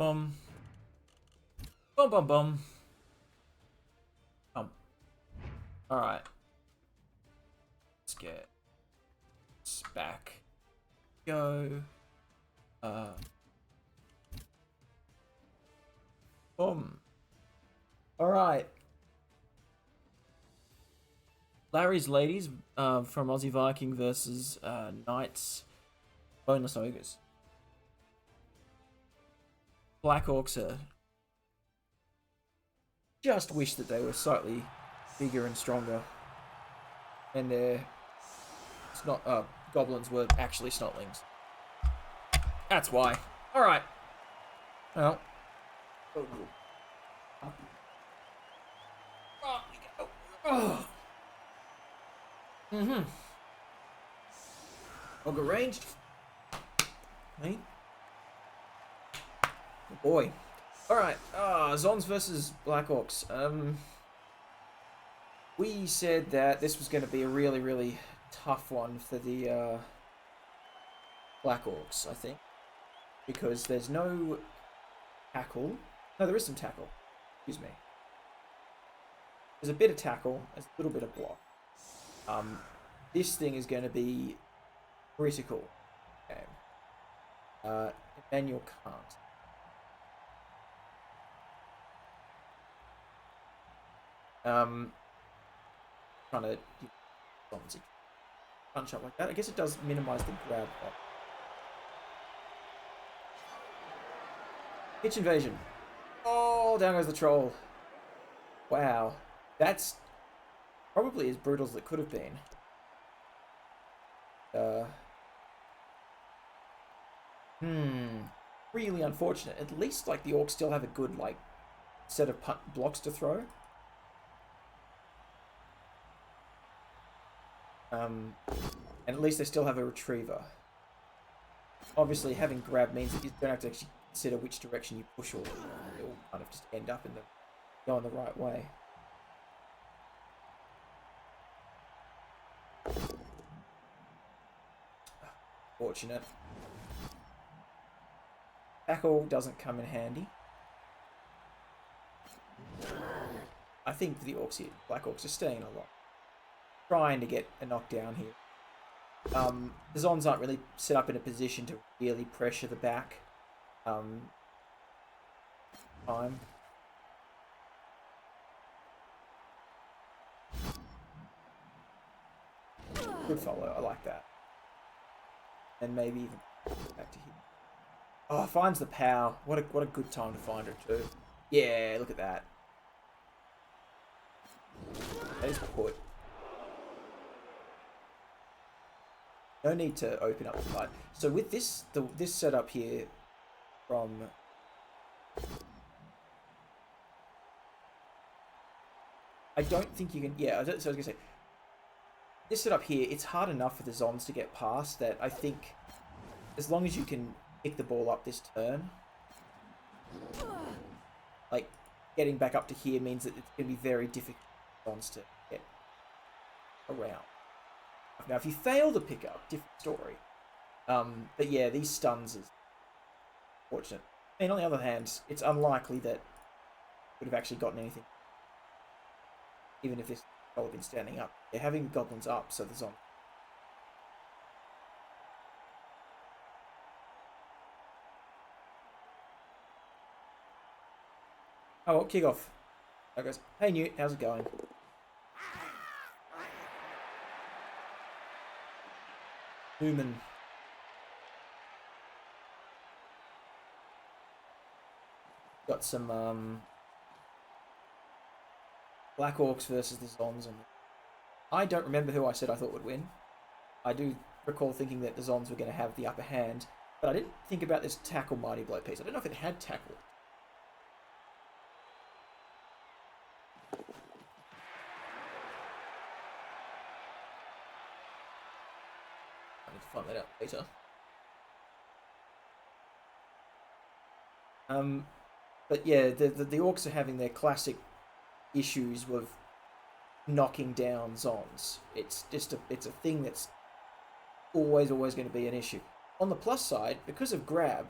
Boom. Boom, boom, boom. Alright. Let's get this back. Go. Boom. Alright. Larry's Ladies from Aussie Viking versus Kniites Boneless Ogres. Black Orcs are... Just wish that they were slightly bigger and stronger. And their... It's not... goblins were actually snotlings. That's why. Alright. Well. Oh, we go. Oh. Mm-hmm. Ogre ranged. Hey. Oh boy. Alright. Zons versus Black Orcs. We said that this was going to be a really, really tough one for the Black Orcs, I think. Because there's no tackle. No, there is some tackle. Excuse me. There's a bit of tackle. There's a little bit of block. This thing is going to be critical. Okay. Emmanuel can't. Trying to punch up like that. I guess it does minimize the grab. Pitch invasion. Oh, down goes the troll. Wow. That's probably as brutal as it could have been. Really unfortunate. At least, like, the Orcs still have a good, like, set of blocks to throw. And at least they still have a retriever. Obviously, having grab means that you don't have to actually consider which direction you push, or it will kind of just end up in going the right way. Fortunate. Tackle doesn't come in handy. I think the Orcs here, Black Orcs, are staying a lot. Trying to get a knockdown here. The Zons aren't really set up in a position to really pressure the back. Time. Good follow, I like that. And maybe even back to here. Oh, finds the power. What a good time to find her too. Yeah, look at that. That is put. No need to open up the fight. So with this setup here from I don't think you can. Yeah, so I was gonna say this setup here. It's hard enough for the Zons to get past that. I think as long as you can pick the ball up this turn, like getting back up to here means that it's gonna be very difficult for Zons to get around. Now, if you fail to pick up, different story. But yeah, these stuns is fortunate. I mean, on the other hand, it's unlikely that would have actually gotten anything, even if this would have been standing up. They're having goblins up, so there's on. Oh, well, kick off. There goes. Hey, Newt, how's it going? Newman. Got some Black Orcs versus the Zons. And I don't remember who I said I thought would win. I do recall thinking that the Zons were going to have the upper hand, but I didn't think about this tackle mighty blow piece. I don't know if it had tackle. Find that out later. But yeah, the Orcs are having their classic issues with knocking down Zons. It's just it's a thing that's always going to be an issue. On the plus side, because of grab,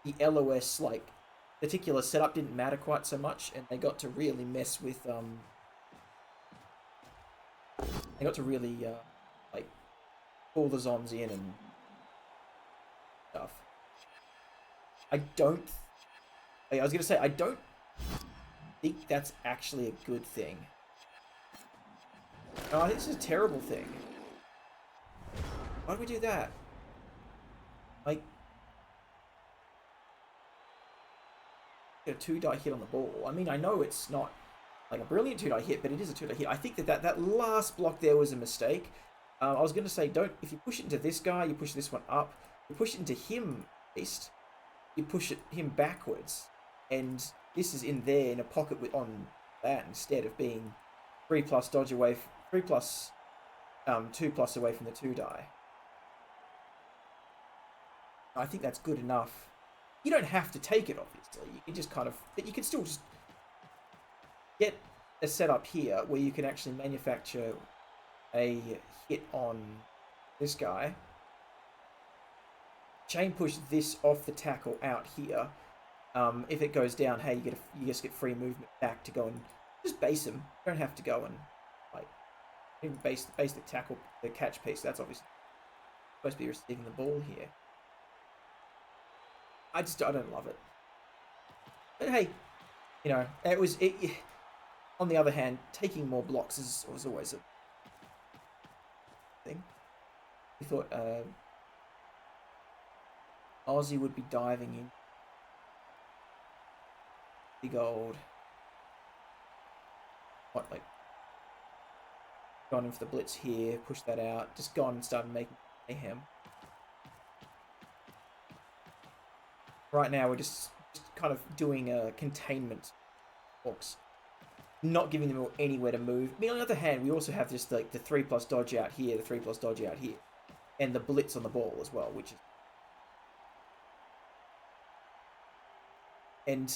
the LOS like particular setup didn't matter quite so much, and they got to really mess with they got to really like pull the zombs in and stuff. I was gonna say I don't think that's actually a good thing. No, I think this is a terrible thing. Why do we do that? Like, a 2-die hit on the ball. I mean, I know it's not like a brilliant 2-die hit, but it is a 2-die hit. I think that last block there was a mistake. I was going to say, if you push it into this guy, you push this one up. You push it into him east, you push him backwards. And this is in there in a pocket on that instead of being 3+ dodge away, 3+, 2+ away from the 2-die. I think that's good enough. You don't have to take it, obviously. You can just kind of... But you can still just get a setup here where you can actually manufacture a hit on this guy. Chain push this off the tackle out here. If it goes down, hey, you just get free movement back to go and just base him. You don't have to go and like even base the tackle, the catch piece. That's obviously supposed to be receiving the ball here. I don't love it. But hey, you know, on the other hand, taking more blocks was always a thing. We thought Aussie would be diving in. Big old... What, like... Gone in for the blitz here, push that out, just gone and started making mayhem. Right now we're just kind of doing a containment Blorcs. Not giving them anywhere to move. I mean, on the other hand, we also have just like the 3+ dodge out here, the 3+ dodge out here. And the blitz on the ball as well, which is... And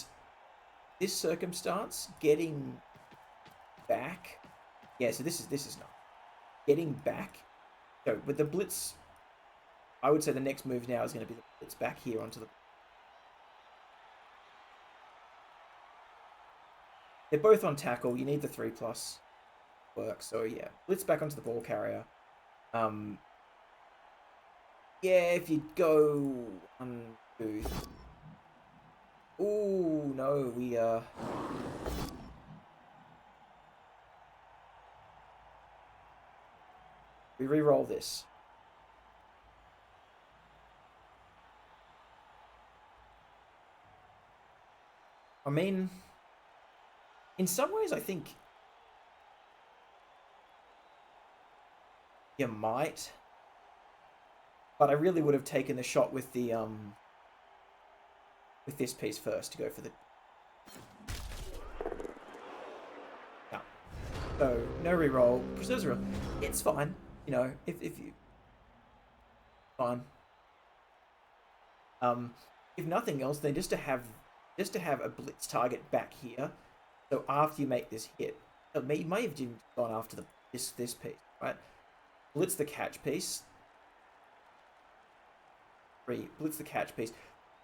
this circumstance, getting back... Yeah, so this is not. Getting back... So, with the blitz... I would say the next move now is going to be the blitz back here onto the... They're both on tackle. You need the 3+ work. So, yeah. Blitz back onto the ball carrier. Yeah, if you go... 1, 2... Ooh, no, we re-roll this. I mean, in some ways, I think you might, but I really would have taken the shot with the with this piece first to go for the... No. So, no reroll. Preserves reroll. It's fine. You know, if you... Fine. If nothing else, then just to have a blitz target back here. So after you make this hit, you may have even gone after this piece, right? Blitz the catch piece. Blitz the catch piece.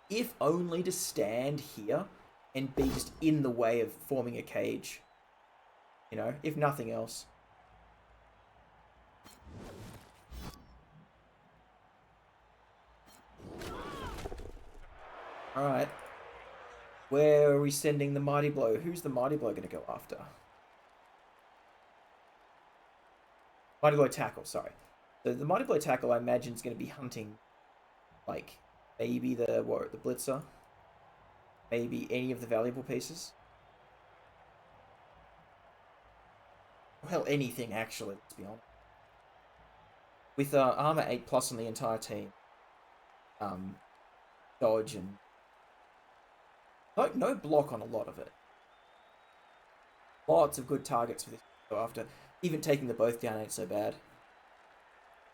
If only to stand here and be just in the way of forming a cage. You know, if nothing else. Alright. Where are we sending the Mighty Blow? Who's the Mighty Blow going to go after? Mighty Blow tackle, sorry. So the Mighty Blow tackle, I imagine, is going to be hunting, like, maybe the blitzer. Maybe any of the valuable pieces. Well, anything, actually, let's be honest. With armor 8+ on the entire team. Dodge and... No block on a lot of it. Lots of good targets for this to go after. Even taking the both down ain't so bad.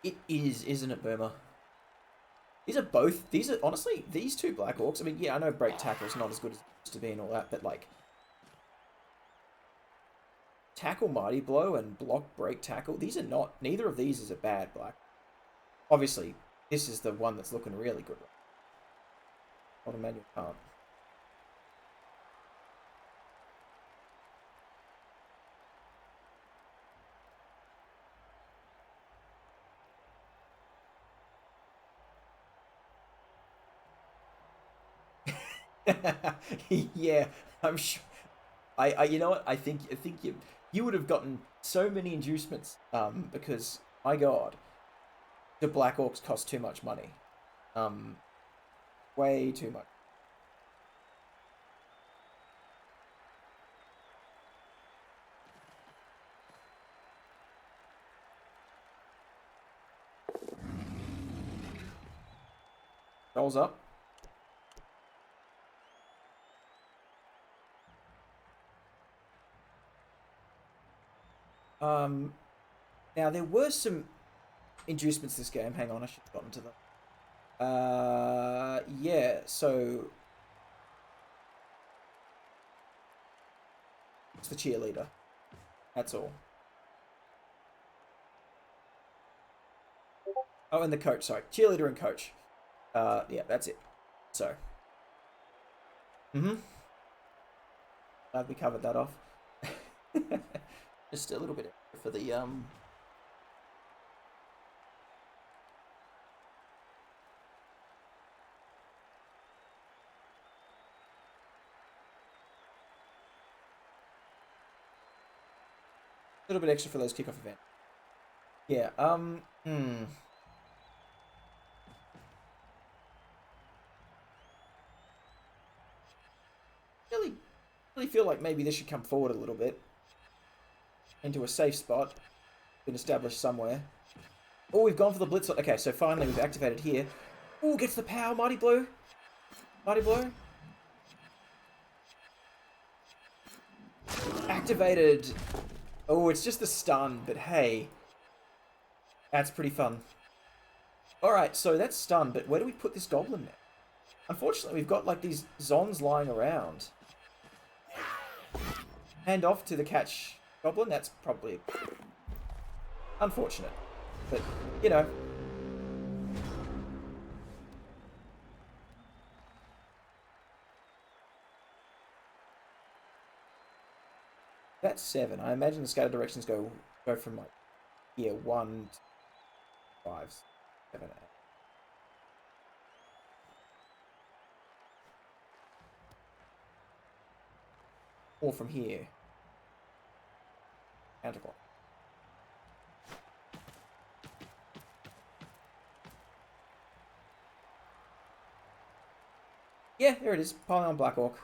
It is, isn't it, Boomer? Honestly, these two Black Orcs, I mean, yeah, I know break tackle's not as good as it used to be and all that, but, like, tackle Mighty Blow and block break tackle, neither of these is a bad Black. Obviously, this is the one that's looking really good. Not a manual can't. Yeah, I'm sure. You know what? I think you would have gotten so many inducements. Because my God, the Black Orcs cost too much money. Way too much. Rolls up. Now there were some inducements this game. Hang on, I should have gotten to them. Yeah. So it's the cheerleader. That's all. Oh, and the coach. Sorry, cheerleader and coach. Yeah, that's it. So. Glad we covered that off. Just a little bit for the little bit extra for those kickoff events. Yeah. Really feel like maybe this should come forward a little bit into a safe spot. Been established somewhere. Oh, we've gone for the blitz. Okay, so finally we've activated here. Oh, gets the power. Mighty blow. Mighty blow. Activated. Oh, it's just the stun, but hey. That's pretty fun. Alright, so that's stun, but where do we put this goblin now? Unfortunately, we've got like these Zons lying around. Hand off to the catch goblin. That's probably unfortunate. But, you know. That's 7. I imagine the scatter directions go from like here 1, 5, 7, 8. Or from here. Counterclock. Yeah, there it is. Piling on Black Orc.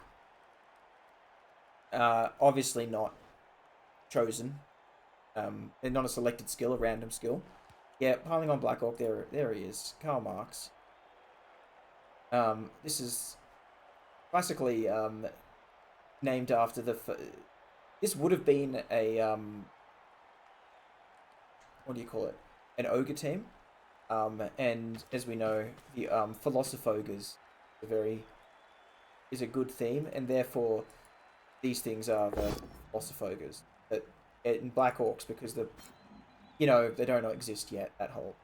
Obviously not chosen. And not a selected skill, a random skill. Yeah, piling on Black Orc. There he is. Karl Marx. This is classically named after the. This would have been a what do you call it? An ogre team. And as we know, the Philosophogres is a good theme, and therefore these things are the Philosophogres. But in Black Orcs, because they don't exist yet at whole.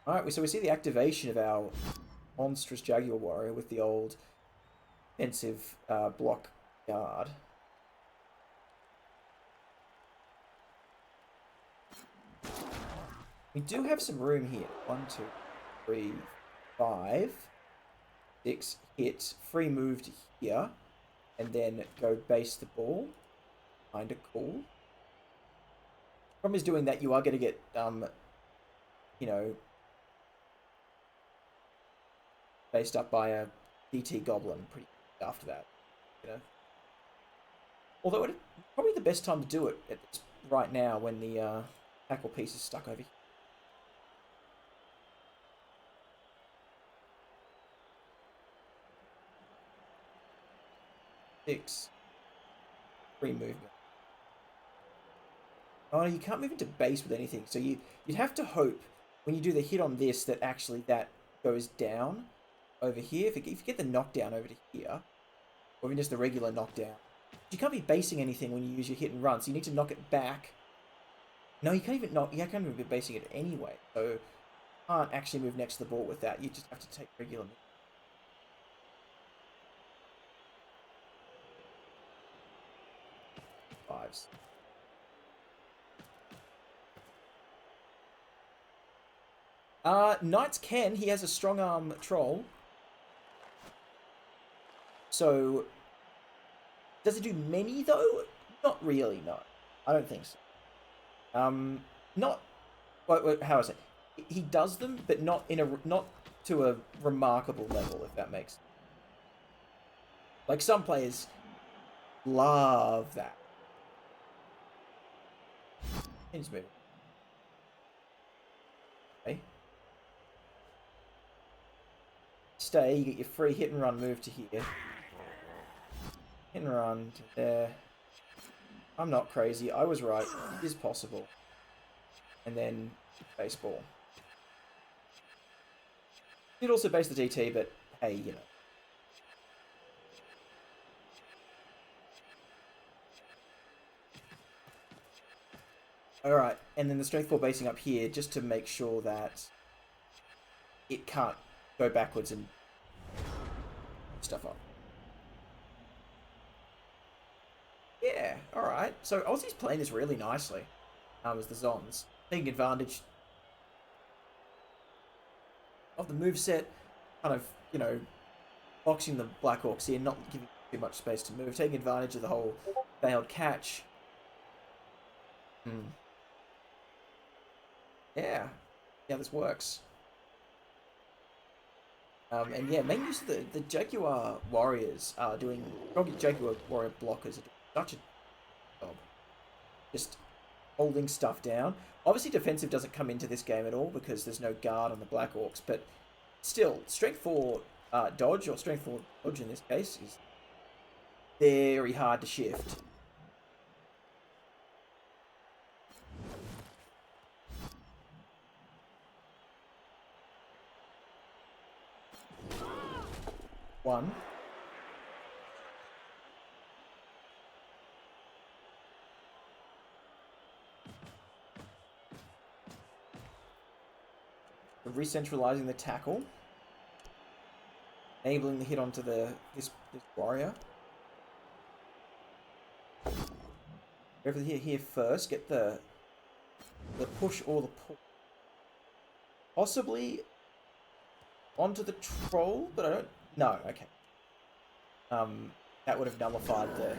Alright, so we see the activation of our monstrous Jaguar Warrior with the old defensive block guard. We do have some room here. 1, 2, 3, 5, 6 hits. Free move to here. And then go base the ball. Kinda cool. Problem is doing that, you are going to get, based up by a DT Goblin pretty after that, Although it's probably the best time to do it right now when the tackle piece is stuck over here. Six. Free movement. Oh, no, you can't move into base with anything. So you'd have to hope when you do the hit on this that actually that goes down over here. If you get the knockdown over to here, or even just the regular knockdown, you can't be basing anything when you use your hit and run. So you need to knock it back. No, you can't even be basing it anyway. So can't actually move next to the ball with that. You just have to take regular moves. Fives. Knights can. He has a strong arm troll. So, does it do many though? Not really, no. I don't think so. Not. Wait, how is it? He does them, but not to a remarkable level, if that makes sense. Like some players love that. He's moving. Okay. Stay. You get your free hit and run move to here. Hit and run to there. I'm not crazy. I was right. It is possible. And then baseball. You'd also base the DT, but hey, you know. Alright, and then the strength 4 basing up here just to make sure that it can't go backwards and stuff up. Yeah, alright. So Aussie's playing this really nicely. As the Zons. Taking advantage of the moveset, kind of, you know, boxing the Blackhawks in, not giving too much space to move, taking advantage of the whole failed catch. Yeah, this works. And yeah, main use of the Jaguar Warriors are doing, Jaguar Warrior blockers are doing such a job. Just holding stuff down. Obviously defensive doesn't come into this game at all because there's no guard on the Blackhawks, but still, strength 4 dodge, or strength 4 dodge in this case, is very hard to shift. One. Re-centralizing the tackle. Enabling the hit onto this warrior. Over here first. Get the push or the pull. Possibly onto the troll, but I don't. No, okay. That would have nullified the.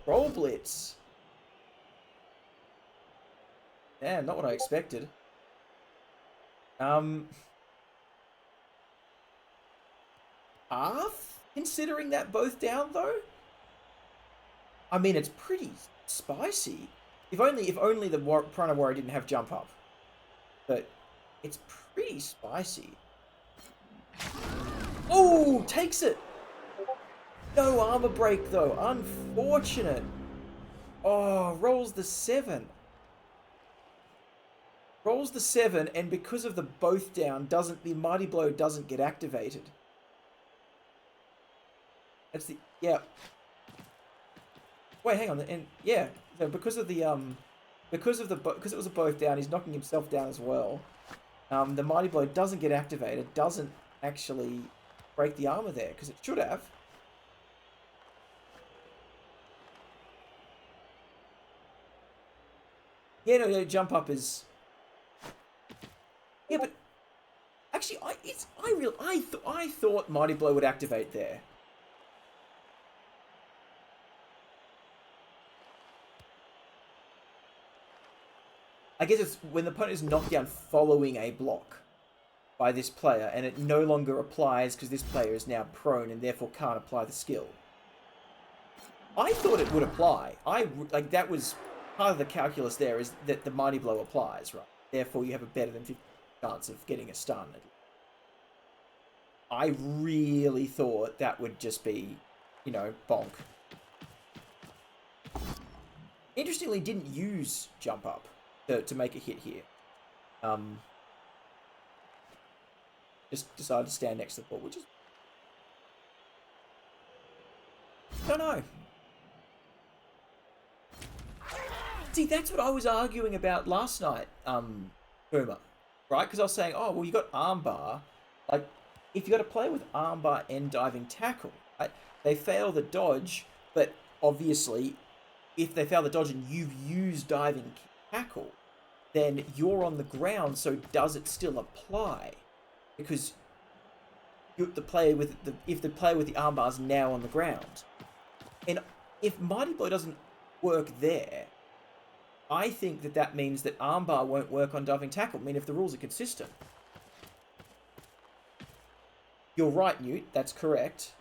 Troll blitz. Yeah, not what I expected. Half? Considering that both down though? I mean, it's pretty spicy. If only the Piranha Warrior didn't have jump up. But it's pretty spicy. Oh, takes it. No armor break though. Unfortunate. Oh, rolls the 7. Rolls the 7, and because of the both down, the Mighty Blow doesn't get activated. That's the Wait, hang on, and yeah, so because it was a both down, he's knocking himself down as well. The Mighty Blow doesn't get activated, doesn't actually break the armor there because it should have. Yeah, no, jump up is. Yeah, but actually, I thought Mighty Blow would activate there. I guess it's when the opponent is knocked down following a block by this player, and it no longer applies because this player is now prone and therefore can't apply the skill. I thought it would apply. That was part of the calculus there, is that the Mighty Blow applies, right? Therefore, you have a better than 50% chance of getting a stun. I really thought that would just be, you know, bonk. Interestingly, didn't use jump up to make a hit here. Just decided to stand next to the ball, which is. don't know. See, that's what I was arguing about last night, Boomer. Right? Because I was saying, oh, well, you got armbar. Like, if you got to play with armbar and diving tackle, right? They fail the dodge, but obviously, if they fail the dodge and you've used diving tackle, then you're on the ground, so does it still apply? Because if the player with the armbar is now on the ground. And if Mighty Blow doesn't work there, I think that means that armbar won't work on diving tackle. I mean, if the rules are consistent. You're right, Newt. That's correct.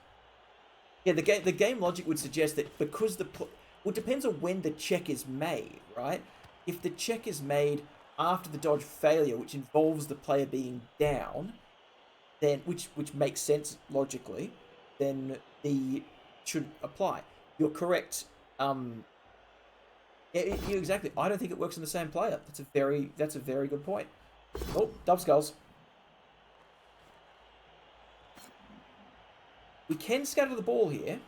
Yeah, the game logic would suggest that because well, it depends on when the check is made, right? If the check is made after the dodge failure, which involves the player being down, then which makes sense logically, then the should apply. You're correct. Yeah, exactly. I don't think it works on the same player. That's a very good point. Oh, dub skulls. We can scatter the ball here,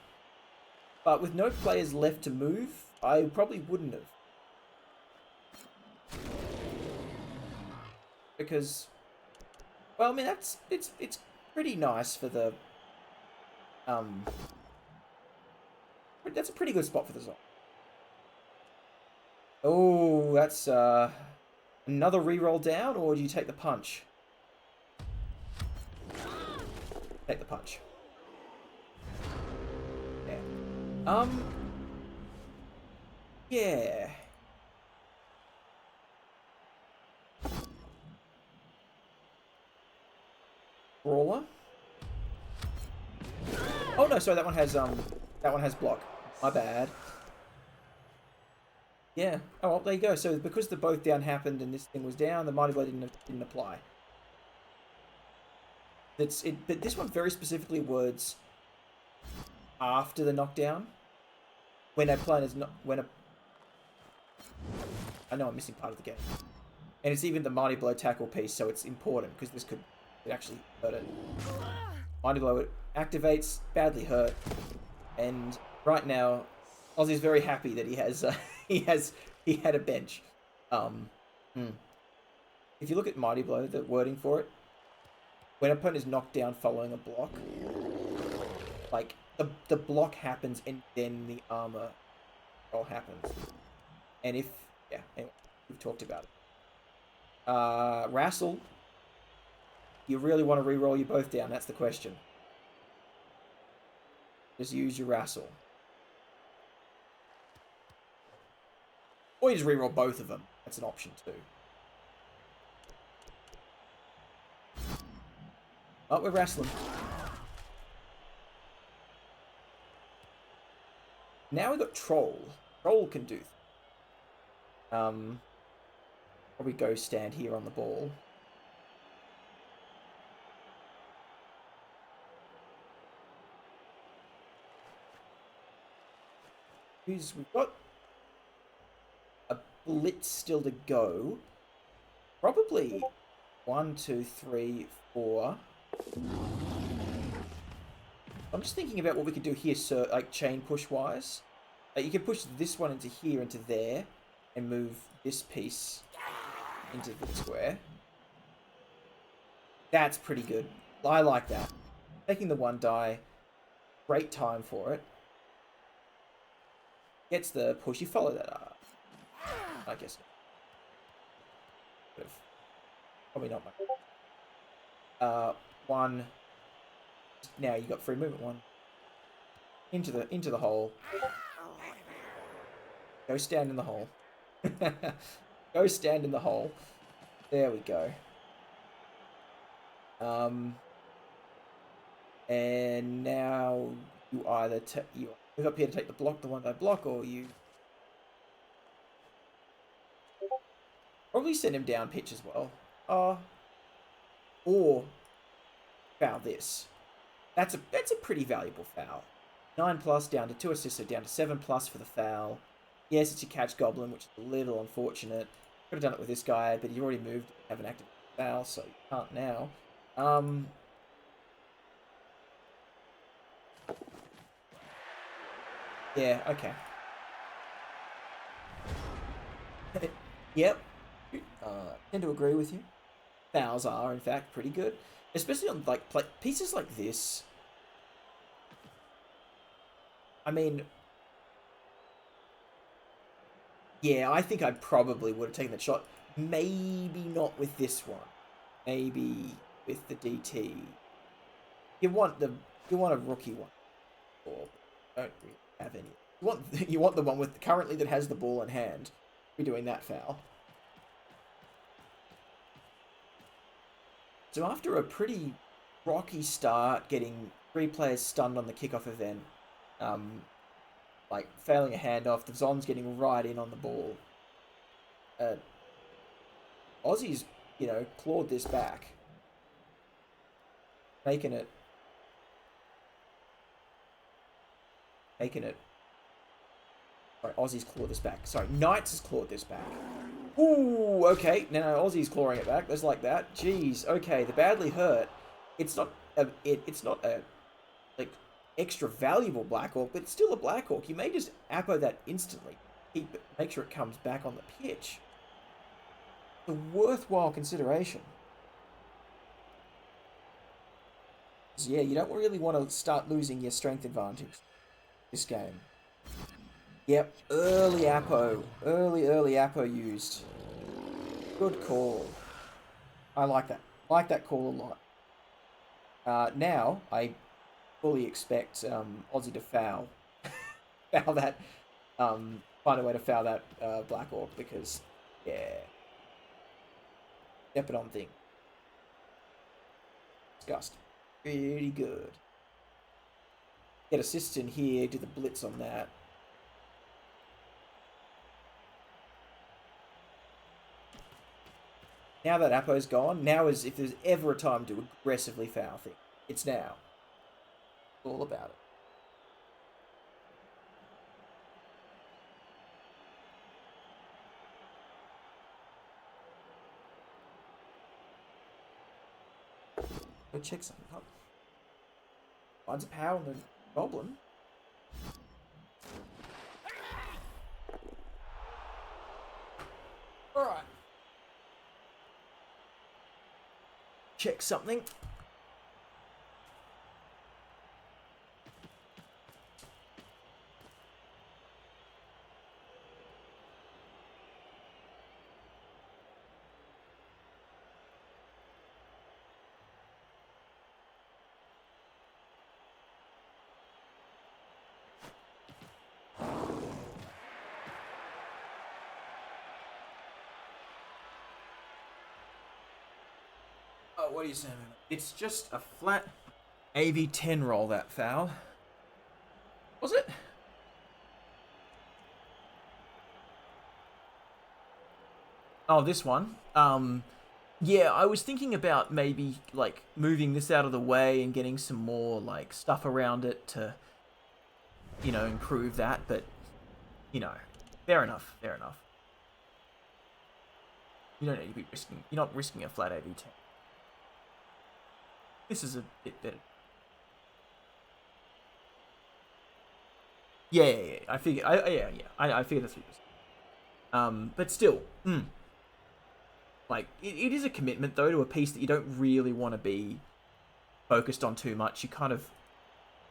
but with no players left to move, I probably wouldn't have. Because, well, I mean, it's pretty nice for the that's a pretty good spot for the zone. Oh, that's another reroll down, or do you take the punch? Take the punch. Yeah. Yeah. Brawler. Oh no, sorry, that one has block. My bad. Yeah. Oh well, there you go. So because the both down happened and this thing was down, the Mighty Blow didn't apply. But this one very specifically words after the knockdown. When a player is not I know I'm missing part of the game. And it's even the Mighty Blow tackle piece, so it's important because this could actually hurt it. Mighty Blow it activates, badly hurt, and right now Aussie's very happy that he has he had a bench. If you look at Mighty Blow, the wording for it, when an opponent is knocked down following a block, like the block happens and then the armor roll happens. And if anyway, we've talked about it. Wrestle. You really want to reroll you both down? That's the question. Just use your wrestle. Or you just reroll both of them. That's an option too. Oh, we're wrestling. Now we've got Troll. Troll can do. Probably go stand here on the ball. We've got a blitz still to go. Probably 1, 2, 3, 4. I'm just thinking about what we could do here, so like chain push wise. You can push this one into here, into there, and move this piece into the square. That's pretty good. I like that. Taking the 1 die, great time for it. Gets the push. You follow that up. I guess. Probably not much. 1. Now you got free movement. 1 into the hole. Go stand in the hole. Go stand in the hole. There we go. And now you either you move up here to take the block, the 1 die block, or you probably send him down pitch as well. Or foul this. That's a pretty valuable foul. 9+ down to 2 assists, so down to 7+ for the foul. Yes, it's your catch goblin, which is a little unfortunate. Could have done it with this guy, but you already moved, have an active foul, so you can't now. Yeah, okay. Yep. Tend to agree with you. Fouls are, in fact, pretty good. Especially on, like, pieces like this. I mean... Yeah, I think I probably would have taken that shot. Maybe not with this one. Maybe with the DT. You want a rookie one. Or don't really have any. You want the one with currently that has the ball in hand. Be doing that foul. So after a pretty rocky start, getting 3 players stunned on the kickoff event, like failing a handoff, the Zon's getting right in on the ball. Aussie's, clawed this back, making it. Sorry, Aussie's clawed this back. Sorry, Kniites has clawed this back. Ooh, okay. Now Aussie's clawing it back. Just like that. Jeez. Okay, the badly hurt. It's not a like extra valuable Black Hawk, but it's still a Black Hawk. You may just appo that instantly. Keep it. Make sure it comes back on the pitch. A worthwhile consideration. So yeah, you don't really want to start losing your strength advantage this game. Yep, early Apo used. Good call. I like that. Like that call a lot. Now I fully expect Aussie to foul that. Find a way to foul that Black Orc because yeah, step it on thing. Disgusting. Pretty good. Get assists in here. Do the blitz on that. Now that Apo's gone, now is if there's ever a time to aggressively foul things, it's now. It's all about it. Go check something up. Finds a power on the goblin. Alright. Check something. Oh, what are you saying? It's just a flat AV10 roll, that foul. Was it? Oh, this one. Yeah, I was thinking about maybe like moving this out of the way and getting some more like stuff around it to, improve that. But, fair enough. Fair enough. You don't need to be risking. You're not risking a flat AV10. This is a bit better. Yeah. I figure. I figured that's what it was. But still, like it is a commitment though to a piece that you don't really want to be focused on too much.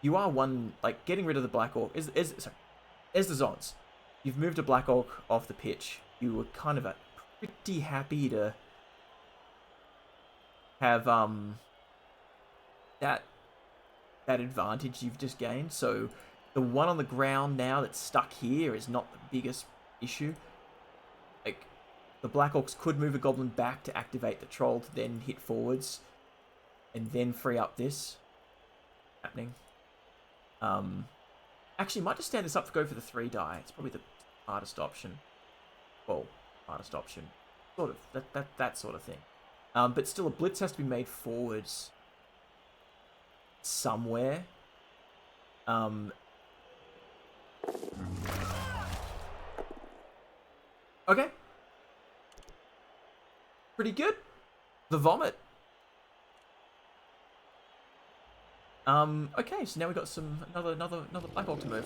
You are one like getting rid of the Black Orc. As the Zons, you've moved a Black Orc off the pitch. You were kind of pretty happy to have that advantage you've just gained. So the one on the ground now that's stuck here is not the biggest issue. Like, the Black Orcs could move a Goblin back to activate the Troll to then hit forwards and then free up this. Happening. Actually, might just stand this up to go for the 3 die. It's probably the hardest option. Well, hardest option. Sort of. That sort of thing. But still, a Blitz has to be made forwards somewhere. Okay. Pretty good. The vomit. Okay, so now we got another Black Hawk to move.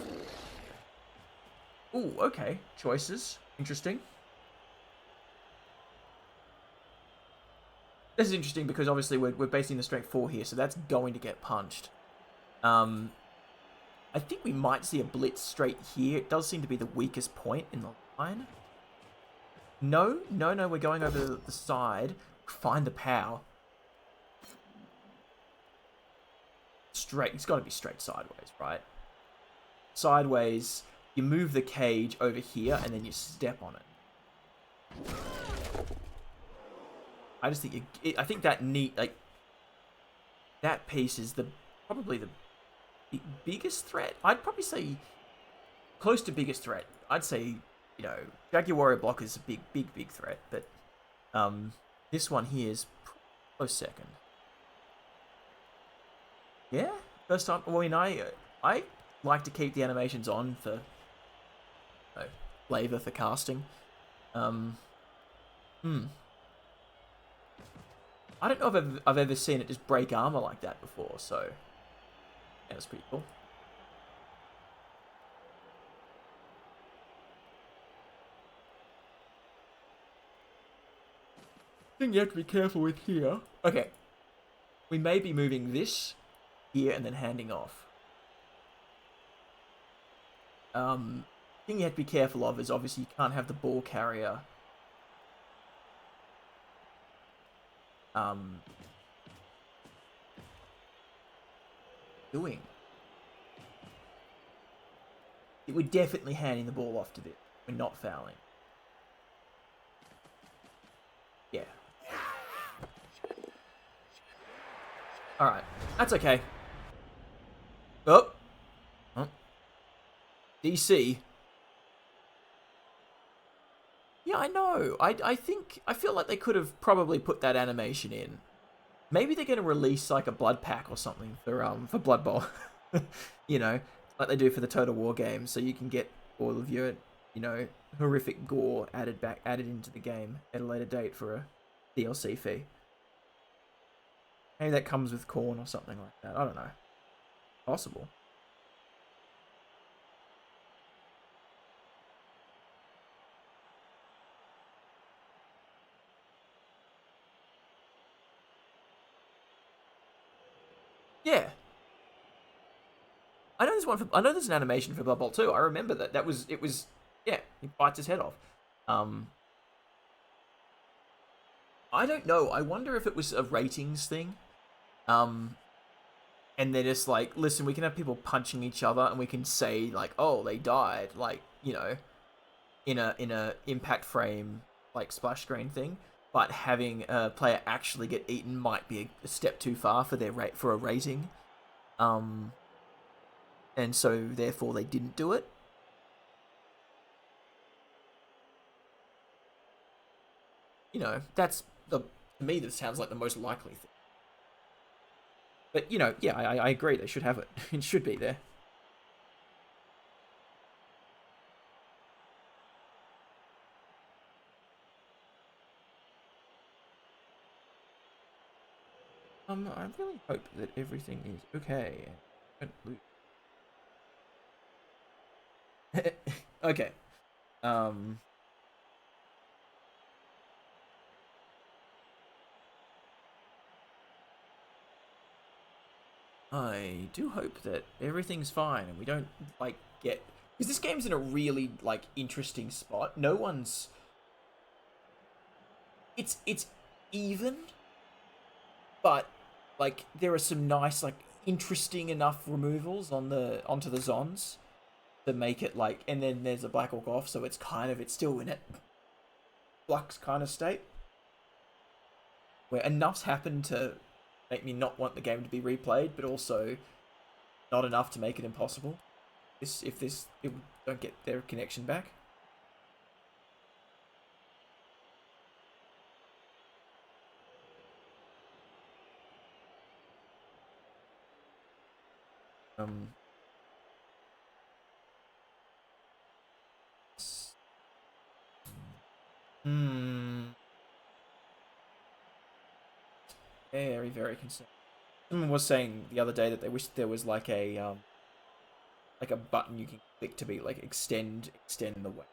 Ooh, okay. Choices. Interesting. This is interesting because obviously we're basing the strength 4 here, so that's going to get punched. I think we might see a blitz straight here. It does seem to be the weakest point in the line. No, no, no, we're going over the side. Find the pow. Straight, it's got to be straight sideways, right? Sideways, you move the cage over here, and then you step on it. I just think I think that that piece is probably the biggest threat. I'd probably say close to biggest threat. I'd say, you know, Jaguar Warrior Block is a big threat, but this one here is close second. Yeah, first time. Well, I mean, I like to keep the animations on for flavor for casting. I don't know if I've ever seen it just break armor like that before, so yeah, that's pretty cool. Thing you have to be careful with here. Okay, we may be moving this here and then handing off. Thing you have to be careful of is obviously you can't have the ball carrier doing. We're definitely handing the ball off to this. We're not fouling. Yeah. Alright. That's okay. Oh. Huh. DC. Yeah, I know. I feel like they could have probably put that animation in. Maybe they're going to release like a blood pack or something for Blood Bowl. You know, like they do for the Total War game, so you can get all of your, you know, horrific gore added into the game at a later date for a DLC fee. Maybe that comes with corn or something like that. I don't know. Possible. Yeah. I know there's one for. I know there's an animation for Blood Bowl too. I remember that. It was. Yeah, he bites his head off. I don't know. I wonder if it was a ratings thing. And they're just like, listen, we can have people punching each other, and we can say like, oh, they died, like, you know, in a impact frame like splash screen thing. But having a player actually get eaten might be a step too far for for a rating. And so therefore they didn't do it. You know, that's to me that sounds like the most likely thing. But you know, yeah, I agree. They should have it. It should be there. I really hope that everything is okay. Don't lose. Okay. I do hope that everything's fine and we don't like get, because this game's in a really like interesting spot. No one's. It's even, but like there are some nice like interesting enough removals onto the Zons to make it like, and then there's a Black Orc off, so it's still in it flux kind of state where enough's happened to make me not want the game to be replayed, but also not enough to make it impossible. If people don't get their connection back. Hmm. Very concerned. Someone was saying the other day that they wished there was like a like a button you can click to be like extend the way.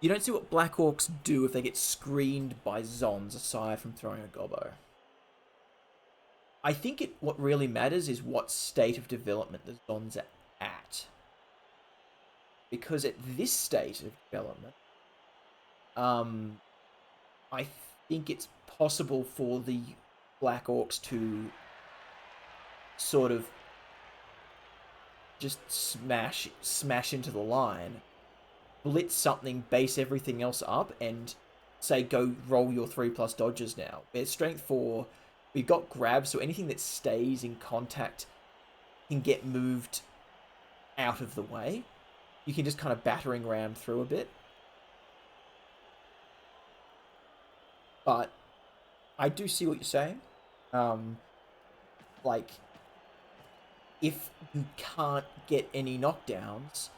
You don't see what Black Orcs do if they get screened by Zons aside from throwing a gobbo. I think what really matters is what state of development the Zons are at. Because at this state of development, I think it's possible for the Black Orcs to sort of just smash into the line, blitz something, base everything else up, and say go roll your 3+ dodges now. It's strength 4. We've got grab, so anything that stays in contact can get moved out of the way. You can just kind of battering ram through a bit. But I do see what you're saying. Like, if you can't get any knockdowns,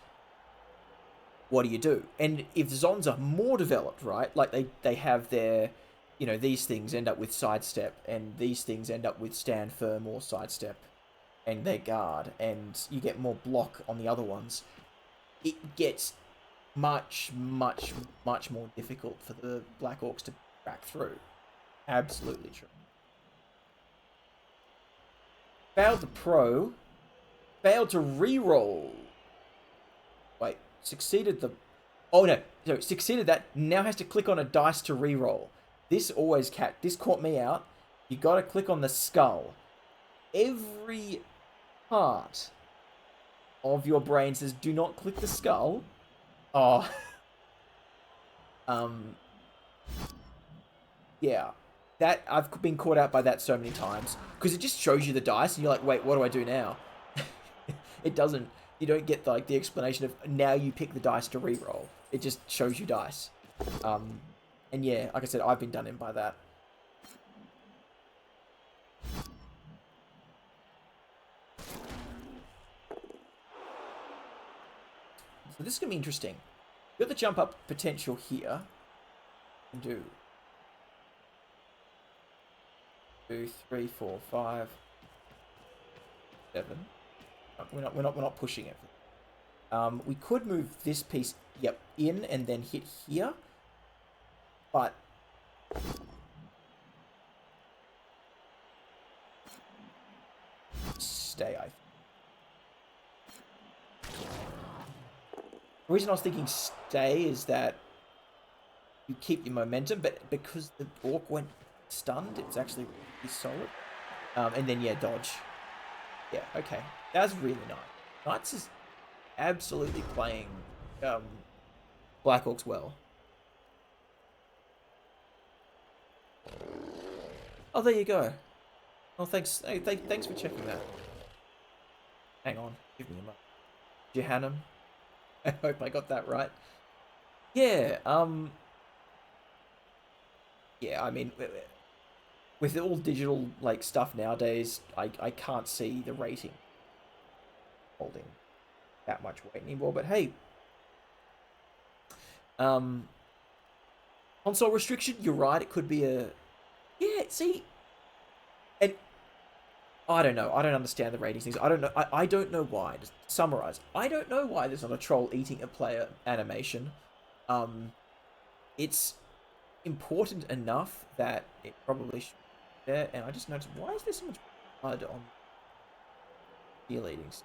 what do you do? And if Zons are more developed, right? Like they have their, you know, these things end up with sidestep, and these things end up with stand firm or sidestep, and their guard, and you get more block on the other ones. It gets much more difficult for the Black Orcs to crack through. Absolutely true. Failed the pro. Failed to re-roll. Wait, succeeded the... Oh no, so succeeded that. Now has to click on a dice to re-roll. This caught me out. You gotta click on the skull. Every part of your brain says do not click the skull. Oh. Yeah. That, I've been caught out by that so many times. Because it just shows you the dice and you're like, wait, what do I do now? It doesn't, you don't get like the explanation of now you pick the dice to re-roll. It just shows you dice. And yeah, like I said, I've been done in by that. So this is going to be interesting. You've got the jump up potential here. And do 2, 3, 4, 5, 7. We're not pushing it. We could move this piece, yep, in and then hit here, but stay. The reason I was thinking stay is that you keep your momentum, but because the orc went stunned, it's actually really solid. And then yeah, dodge. Yeah, okay. That was really nice. Kniites is absolutely playing Black Orcs well. Oh, there you go. Oh, thanks. Hey, thanks for checking that. Hang on, give me a moment. Jehannam. I hope I got that right. Yeah. Yeah, I mean, with all digital like stuff nowadays, I can't see the rating holding that much weight anymore. But hey, console restriction. You're right. It could be a See, and I don't know. I don't understand the ratings things. I don't know. I don't know why. Just to summarize, I don't know why there's not a troll eating a player animation. It's important enough that it probably should be there. And I just noticed, why is there so much blood on cheerleading?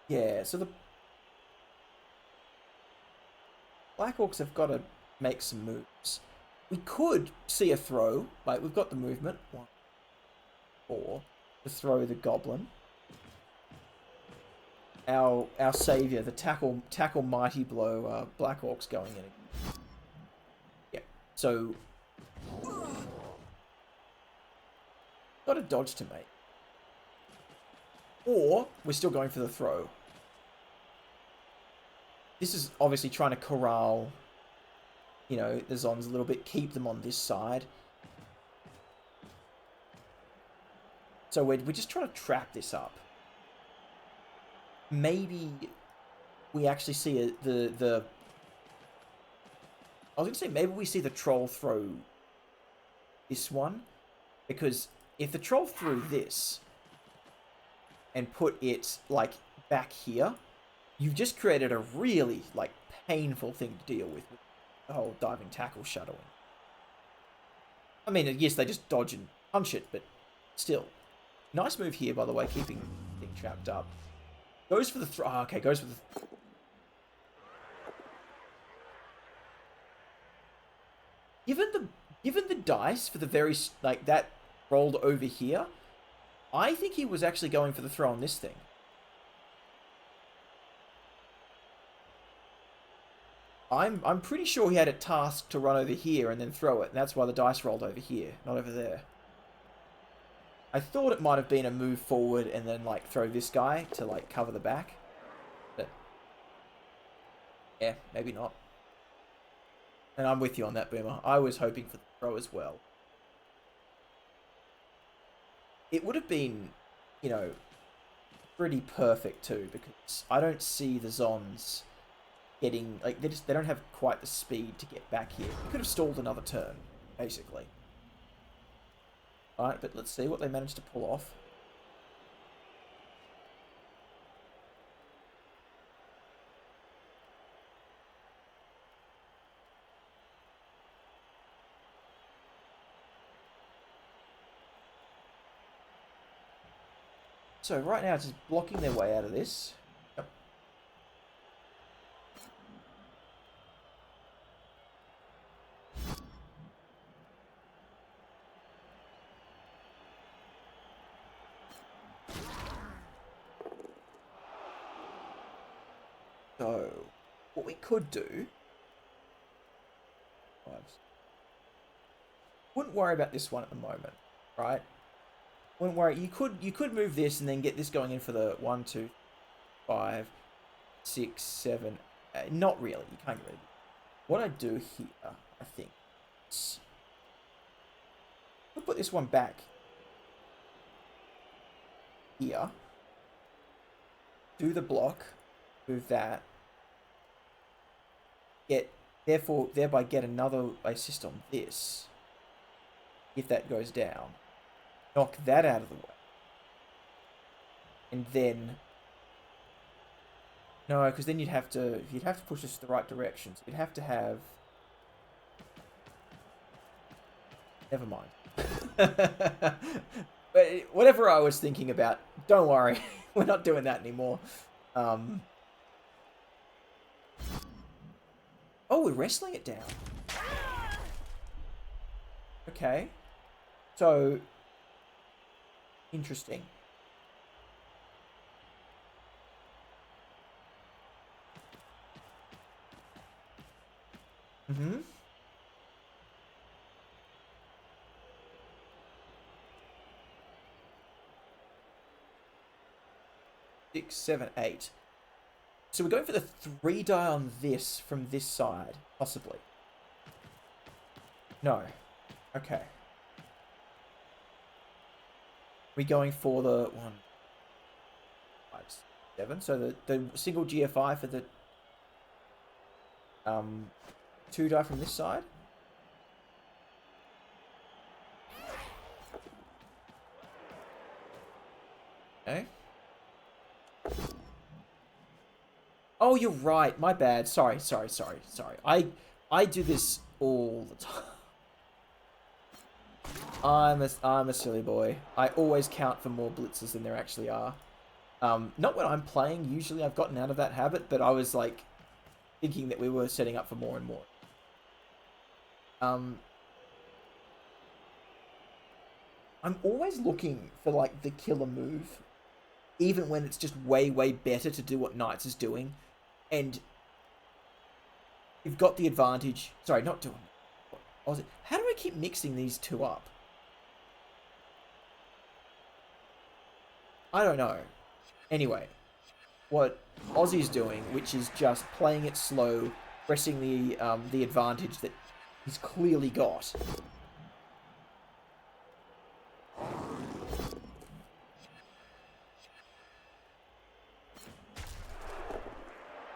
Yeah, so the Black Orcs have got to make some moves. We could see a throw. Like, we've got the movement. 1, 4. To throw the goblin. Our savior, the tackle mighty blow, Black Orcs going in. Yeah, so got a dodge to make. Or we're still going for the throw. This is obviously trying to corral, you know, the Zons a little bit, keep them on this side. So we're just trying to trap this up. Maybe we actually see the... I was going to say, maybe we see the troll throw this one. Because if the troll threw this and put it, like, back here, you've just created a really, like, painful thing to deal with the whole diving tackle shadowing. I mean, yes, they just dodge and punch it, but still. Nice move here, by the way, keeping the thing trapped up. Goes for the throw. Oh, okay, goes for the... Given the dice for the very, like, that rolled over here, I think he was actually going for the throw on this thing. I'm pretty sure he had it tasked to run over here and then throw it, and that's why the dice rolled over here, not over there. I thought it might have been a move forward and then, like, throw this guy to, like, cover the back. But, yeah, maybe not. And I'm with you on that, Boomer. I was hoping for the throw as well. It would have been, you know, pretty perfect too, because I don't see the Zons getting, like, they don't have quite the speed to get back here. They could have stalled another turn, basically. Alright, but let's see what they managed to pull off. So right now it's just blocking their way out of this. Yep. So what we could do, wouldn't worry about this one at the moment, right? Wouldn't worry. You could move this and then get this going in for the 1, 2, 5, 6, 7. Not really. You can't get rid of it. What I do here, I think, is we'll put this one back here. Do the block. Move that. Thereby get another assist on this. If that goes down. Knock that out of the way. And then... No, because then you'd have to push this the right direction. So you'd have to have... Never mind. But whatever I was thinking about, don't worry. We're not doing that anymore. Oh, we're wrestling it down. Okay. So... Interesting. Mm-hmm. Six, 7, 8. So we're going for the 3 die on this from this side, possibly. No. Okay. We're going for the 1, 5, 7. So the single GFI for the 2 die from this side. Okay. Oh, you're right. My bad. Sorry. I do this all the time. I'm a silly boy. I always count for more blitzes than there actually are. Not when I'm playing. Usually I've gotten out of that habit, but I was like thinking that we were setting up for more and more. I'm always looking for like the killer move, even when it's just way better to do what Kniites is doing, and you've got the advantage. Sorry, not doing. How do I keep mixing these two up? I don't know. Anyway, what Aussie's doing, which is just playing it slow, pressing the advantage that he's clearly got.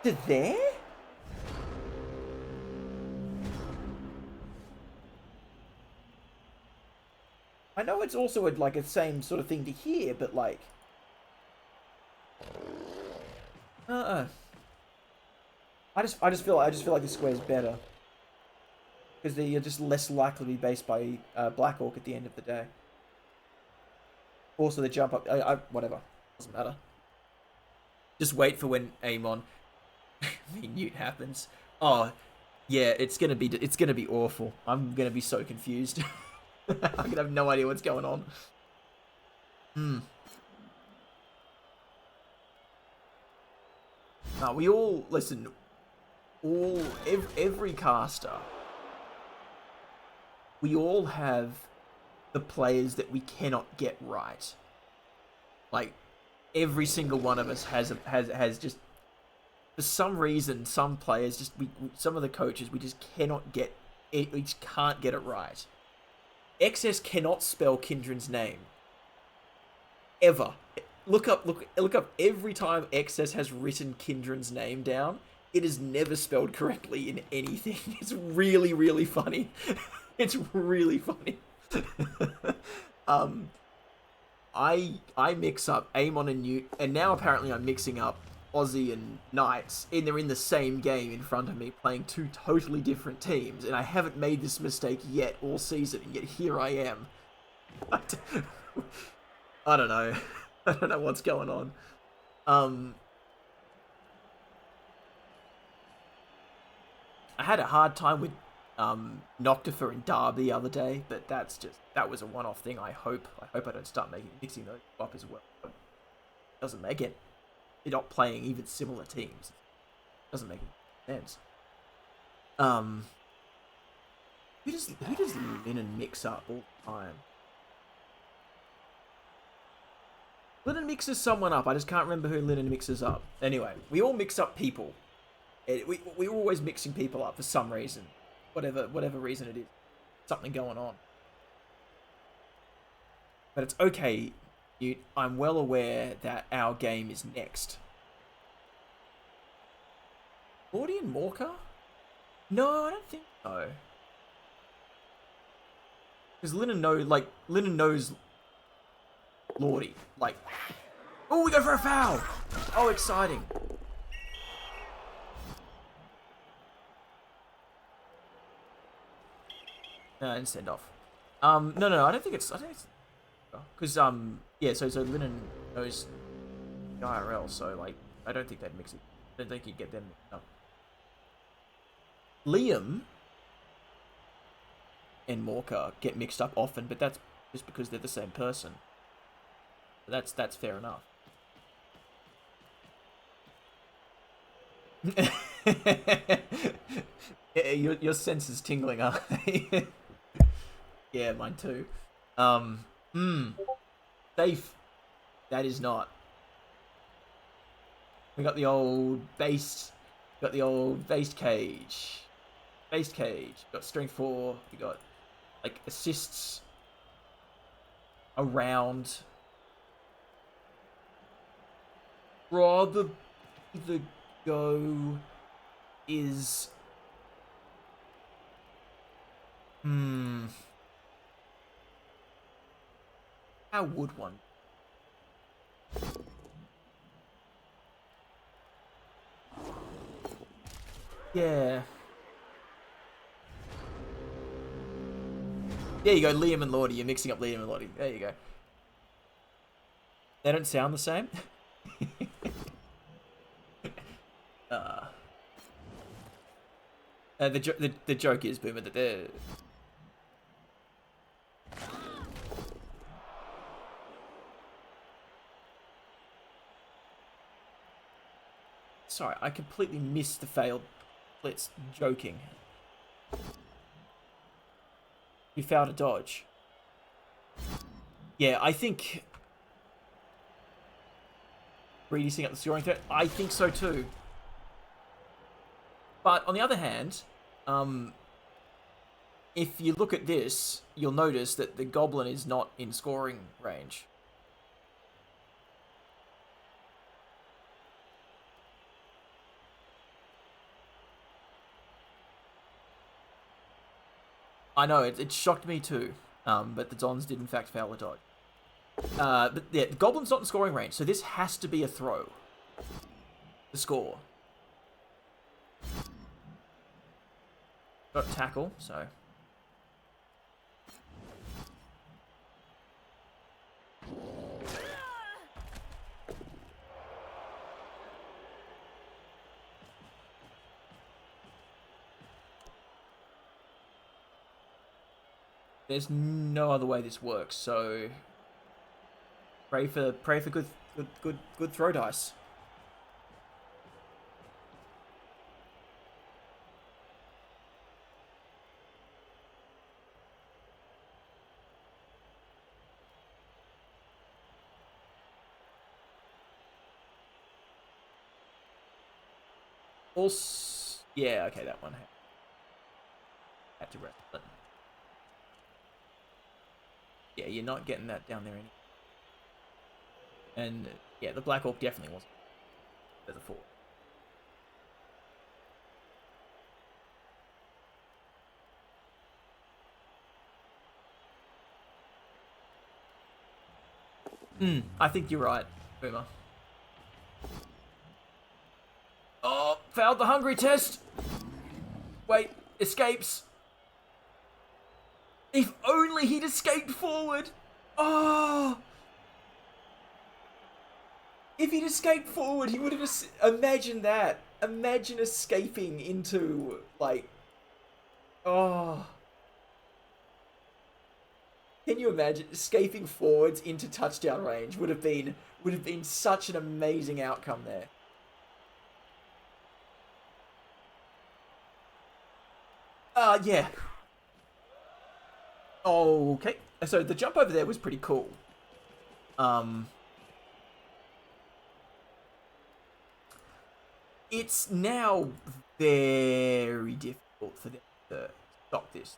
To there? I know it's also like a same sort of thing to here, but like... I just feel like this square's better. Because they're just less likely to be based by Black Orc at the end of the day. Also, the jump up... whatever. Doesn't matter. Just wait for when Amon the Knight happens. Oh, yeah, it's gonna be awful. I'm gonna be so confused. I'm gonna have no idea what's going on. We all listen. Every caster. We all have the players that we cannot get right. Like every single one of us has just, for some reason, some players just some of the coaches we just cannot get it. We just can't get it right. XS cannot spell Kindred's name. Ever. Look up every time XS has written Kindred's name down. It is never spelled correctly in anything. It's really, really funny. It's really funny. I mix up Amon and Newt, and now apparently I'm mixing up Aussie and Kniites, and they're in the same game in front of me, playing two totally different teams, and I haven't made this mistake yet all season, and yet here I am. I don't know. I don't know what's going on. I had a hard time with Noctifer and Darby the other day, but that was a one-off thing. I hope I don't start mixing those up as well. It doesn't make it. They're not playing even similar teams. It doesn't make any sense. Who does Lennon mix up all the time? Lennon mixes someone up. I just can't remember who Lennon mixes up. Anyway, we all mix up people. We're always mixing people up for some reason. Whatever reason it is. Something going on. But it's okay, Newt. I'm well aware that our game is next. Lordy and Morka? No, I don't think so. Because Lennon knows Lordy. Like, oh, we go for a foul! Oh, exciting. No, I didn't send off. No, I don't think it's because yeah, so Lennon knows IRL, so like I don't think they'd mix it. I don't think you'd get them mixed up. Liam and Morka get mixed up often, but that's just because they're the same person. But that's fair enough. Yeah, your senses tingling, are they? Yeah, mine too. Safe. That is not. We got the old base. Got the old base cage. Base cage. Got strength 4. We got like assists around. Rather the go is how would one? Yeah. There you go, Liam and Lordy. You're mixing up Liam and Lordy. There you go. They don't sound the same. The joke is, Boomer, that they're... Sorry, I completely missed the failed blitz. Joking. You fouled a dodge. Yeah, I think... Reducing up the scoring threat? I think so too. But on the other hand, if you look at this, you'll notice that the Goblin is not in scoring range. I know, it shocked me too. But the Dons did in fact fail a dodge. But yeah, the Goblin's not in scoring range, so this has to be a throw to score. Got tackle, so... There's no other way this works, so pray for good throw dice. Also, yeah, okay, that one had to rest it. Yeah, you're not getting that down there anymore. And yeah, the Black Hawk definitely wasn't as a forward. I think you're right, Boomer. Oh, failed the hungry test. Wait, escapes. If only he'd escaped forward. Oh. If he'd escaped forward, he would have... Imagine that. Imagine escaping into, like... Oh. Can you imagine escaping forwards into touchdown range? Would have been such an amazing outcome there. Yeah. Okay. So the jump over there was pretty cool. It's now very difficult for them to stop this.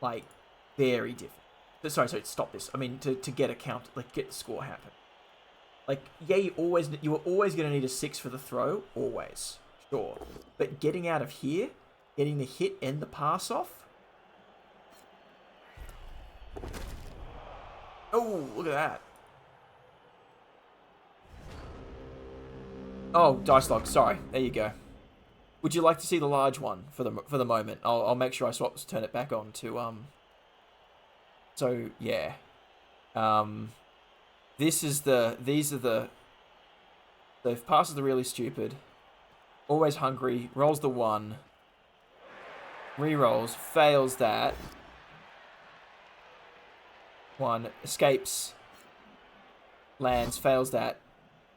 Like, very difficult. Sorry, stop this. I mean, to get a count, like, get the score happen. Like, yeah, you were always going to need a 6 for the throw, always. Sure. But getting out of here, getting the hit and the pass off. Oh, look at that. Oh, dice log. Sorry. There you go. Would you like to see the large one for the moment? I'll make sure I turn it back on to So yeah. These are the passes are really stupid. Always hungry. Rolls the 1. Rerolls. Fails that. 1. Escapes. Lands. Fails that.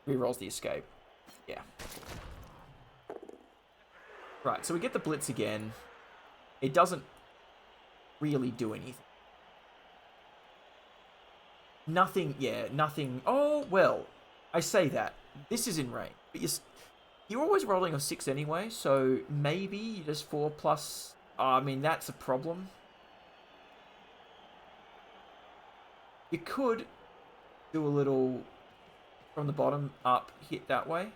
Rerolls the escape. Yeah. Right, so we get the blitz again. It doesn't really do anything. Nothing. Oh, well, I say that. This is in range. But you're always rolling a 6 anyway, so maybe you just 4 plus... I mean, that's a problem. You could do a little from the bottom up hit that way.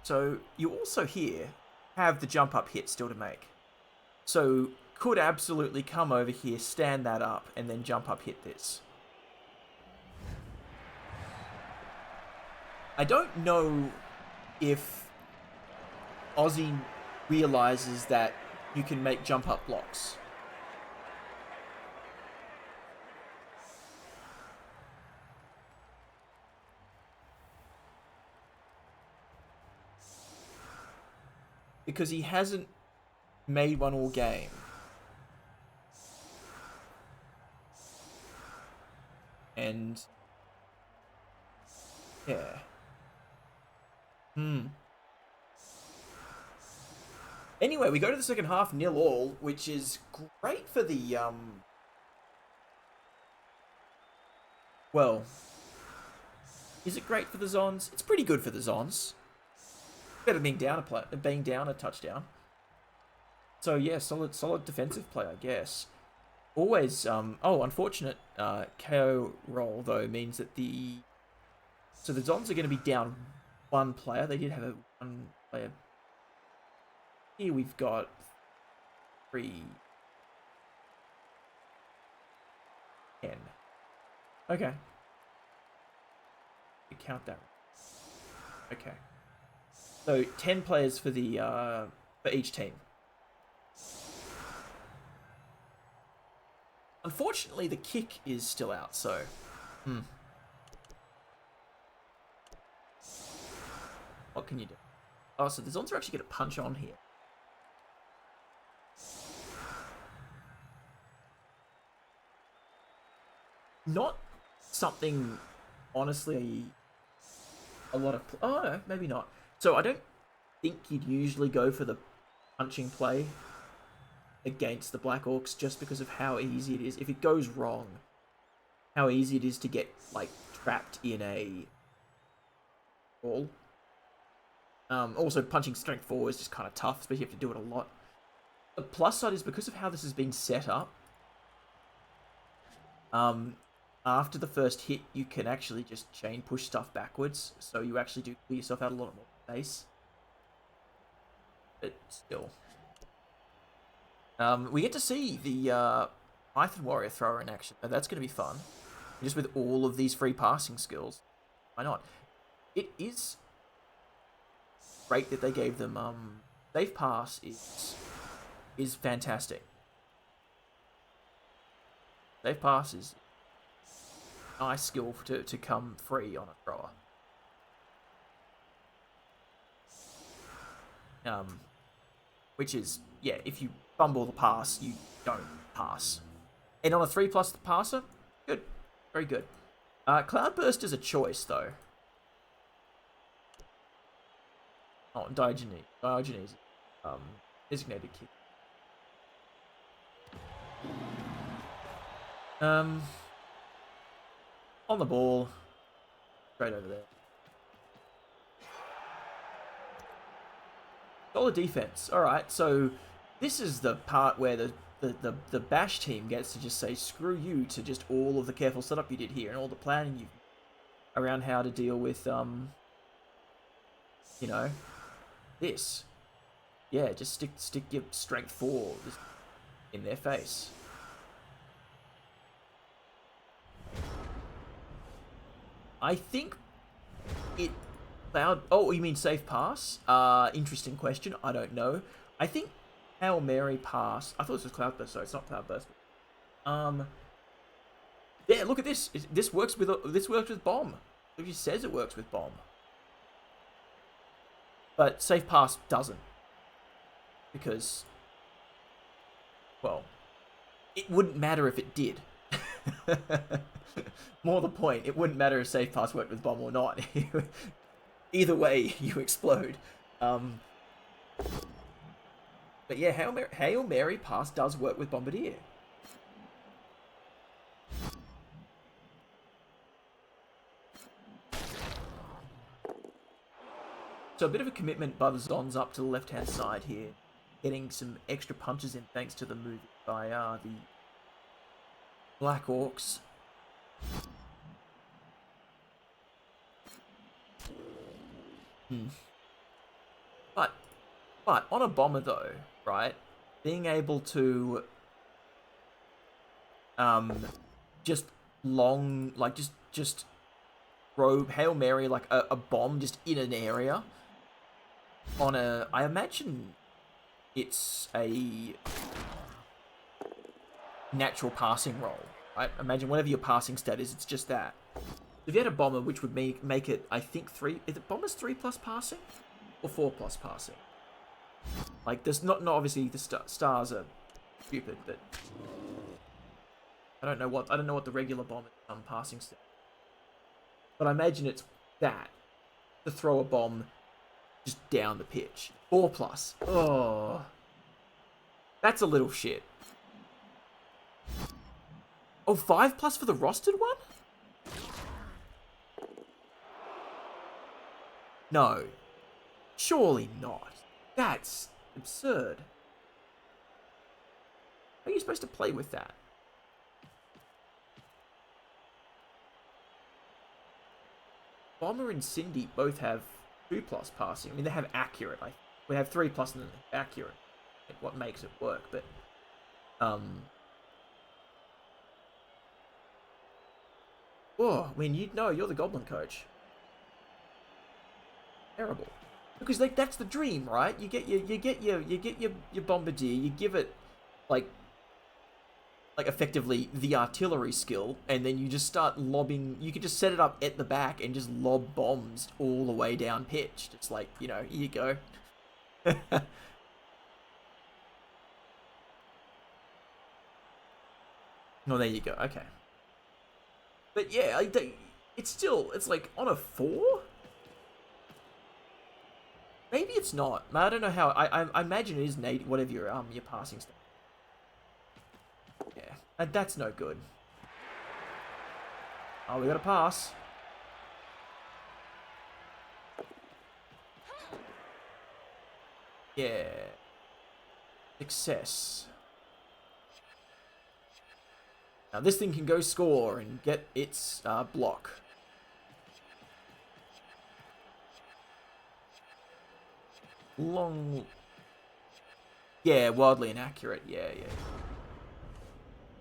So you also here have the jump up hit still to make. So could absolutely come over here, stand that up, and then jump up hit this. I don't know if Aussie realizes that you can make jump up blocks. Because he hasn't made one all game. And yeah. Anyway, we go to the second half 0-0, which is great for the well, is it great for the Zons? It's pretty good for the Zons. Better than being down a touchdown. So yeah, solid defensive play, I guess. always unfortunate KO roll though means that the Zons are going to be down one player. They did have a one player. Here we've got 3, 10. Okay. We count that. Okay. So 10 players for the for each team. Unfortunately, the kick is still out, so... What can you do? Oh, so the Zons are actually going to punch on here. Not something, honestly, a lot of... Oh, no, maybe not. So I don't think you'd usually go for the punching play against the Black Orcs just because of how easy it is. If it goes wrong, how easy it is to get, like, trapped in a ball. Also, punching strength 4 is just kind of tough, especially if you have to do it a lot. The plus side is because of how this has been set up, after the first hit, you can actually just chain push stuff backwards, so you actually do clear yourself out a lot more space. But still. We get to see the Python Warrior thrower in action, so that's going to be fun. Just with all of these free passing skills. Why not? It is great that they gave them safe pass is fantastic. Safe pass is a nice skill to come free on a thrower. Which is, yeah, if you fumble the pass, you don't pass. And on a 3+ passer, good. Very good. Cloudburst is a choice, though. Oh, Diogenes, designated kick. On the ball, straight over there. Solid defense. All right, so this is the part where the bash team gets to just say screw you to just all of the careful setup you did here and all the planning you around how to deal with you know, this. Yeah, just stick your strength 4 in their face. I think it allowed... Oh, you mean safe pass? Interesting question. I don't know. I think Hail Mary pass... I thought this was Cloudburst, sorry, it's not Cloudburst. Yeah, look at this. This works with bomb. It just says it works with bomb. But safe pass doesn't. Because... Well, it wouldn't matter if it did. More the point, it wouldn't matter if safe pass worked with bomb or not. Either way, you explode. But yeah, Hail Mary pass does work with Bombardier. So a bit of a commitment by the Zons up to the left-hand side here. Getting some extra punches in thanks to the move by the Black Orcs. But on a bomber though, right? Being able to just throw Hail Mary like a bomb just in an area on a... I imagine it's a natural passing roll, right? Imagine whatever your passing stat is, it's just that. If you had a bomber, which would make it, I think, 3... Is it bomber's 3+ passing? Or 4+ passing? Like, there's not obviously the stars are stupid, but I don't know what the regular bomber passing stat. But I imagine it's that to throw a bomb just down the pitch. 4+. Oh, that's a little shit. Oh, 5+ for the rostered one? No. Surely not. That's absurd. How are you supposed to play with that? Bomber and Cindy both have 2+ passing. I mean, they have accurate. We have 3+ and then accurate. What makes it work, but oh, I mean, you're the Goblin coach. Terrible, because like that's the dream, right? You get your bombardier, you give it like effectively the artillery skill, and then you just start lobbing. You can just set it up at the back and just lob bombs all the way down pitch. Just like, here you go. Oh, there you go. Okay. But yeah, it's like on a 4. Maybe it's not. I don't know how. I imagine it is native. Whatever your passing stuff. Yeah, and that's no good. Oh, we got a pass. Yeah. Success. Now this thing can go score and get its block. Long. Yeah, wildly inaccurate. Yeah.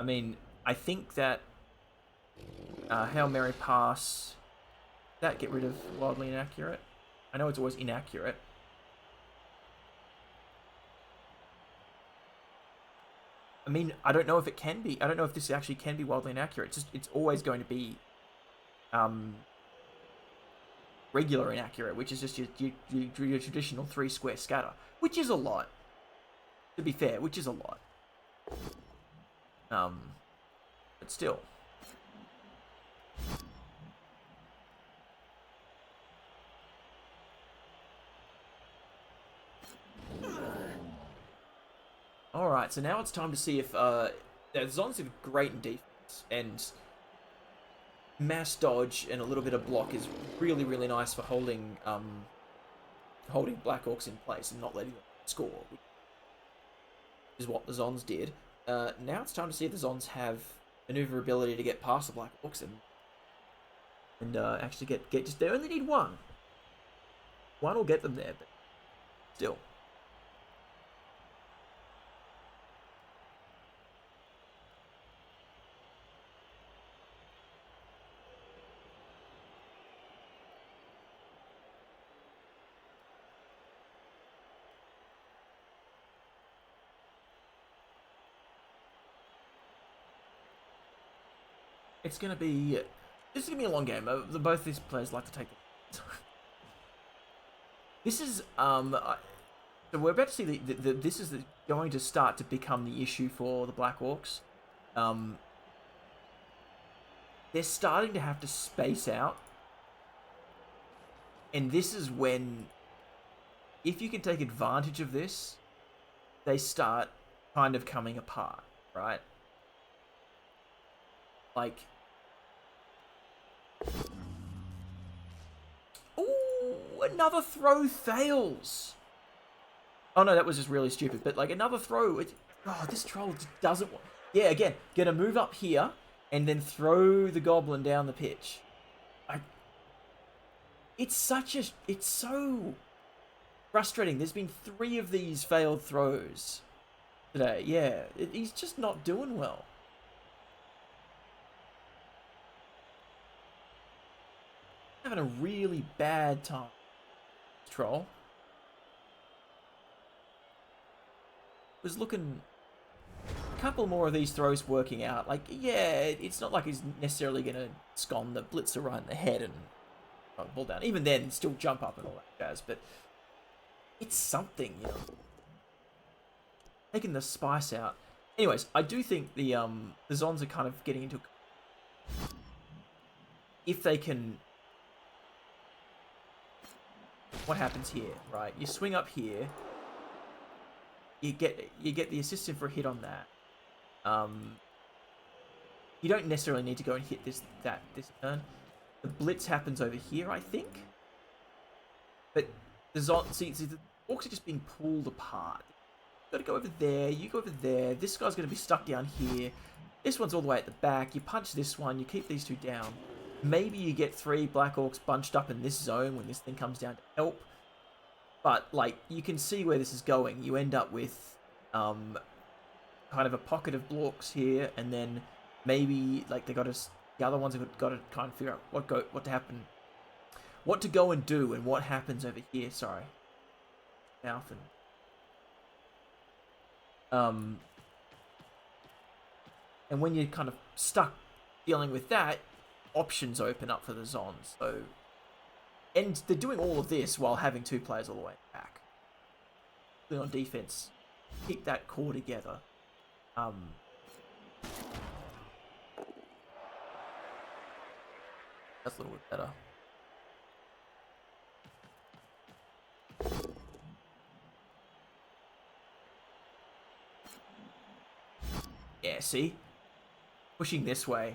I mean, I think that Hail Mary pass. That get rid of wildly inaccurate. I know it's always inaccurate. I mean, I don't know if it can be. I don't know if this actually can be wildly inaccurate. It's always going to be regular inaccurate, which is just your traditional 3-square scatter, which is a lot. To be fair, which is a lot. But still. Alright, so now it's time to see if the Zons are great in defense, and mass dodge and a little bit of block is really, really nice for holding Black Orcs in place and not letting them score, which is what the Zons did. Now it's time to see if the Zons have maneuverability to get past the Black Orcs and actually get just, they only need one. One will get them there, but still. It's gonna be. This is gonna be a long game. Both these players like to take the. This is so we're about to see this is going to start to become the issue for the Black Orcs. They're starting to have to space out, and this is when, if you can take advantage of this, they start kind of coming apart, right? Like. Ooh, another throw fails. Oh no, that was just really stupid. But like another throw, this troll just doesn't want. Yeah, again, gonna move up here and then throw the goblin down the pitch. It's so frustrating. There's been 3 of these failed throws today. Yeah, he's just not doing well. Having a really bad time. Troll. Was looking a couple more of these throws working out. Like, yeah, it's not like he's necessarily going to scon the blitzer right in the head and ball down. Even then, still jump up and all that jazz. But it's something, Taking the spice out. Anyways, I do think the Zons are kind of getting into. If they can. What happens here, right? You swing up here. You get the assistant for a hit on that. You don't necessarily need to go and hit this turn. The blitz happens over here, I think. But the orcs are just being pulled apart. You gotta go over there. You go over there. This guy's gonna be stuck down here. This one's all the way at the back. You punch this one. You keep these 2 down. Maybe you get 3 Black Orcs bunched up in this zone when this thing comes down to help. But, like, you can see where this is going. You end up with kind of a pocket of Blorcs here, and then maybe, like, the other ones have got to kind of figure out what to happen, what to go and do, and what happens over here. Sorry. Mouth and when you're kind of stuck dealing with that, options open up for the Zons. So, and they're doing all of this while having 2 players all the way back. On defense, keep that core together. That's a little bit better. Yeah, see? Pushing this way.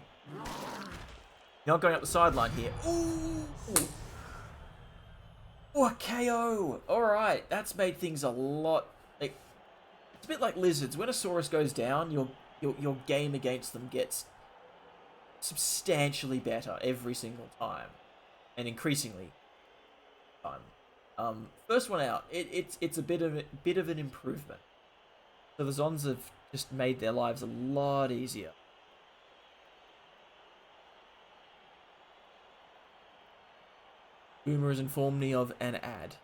You're not going up the sideline here. Ooh! Oh, a KO! Alright, that's made things a lot... Like, it's a bit like lizards. When a Saurus goes down, your game against them gets substantially better every single time. And increasingly time. First one out. It's a bit of an improvement. So the Zons have just made their lives a lot easier. Boomer has informed me of an ad.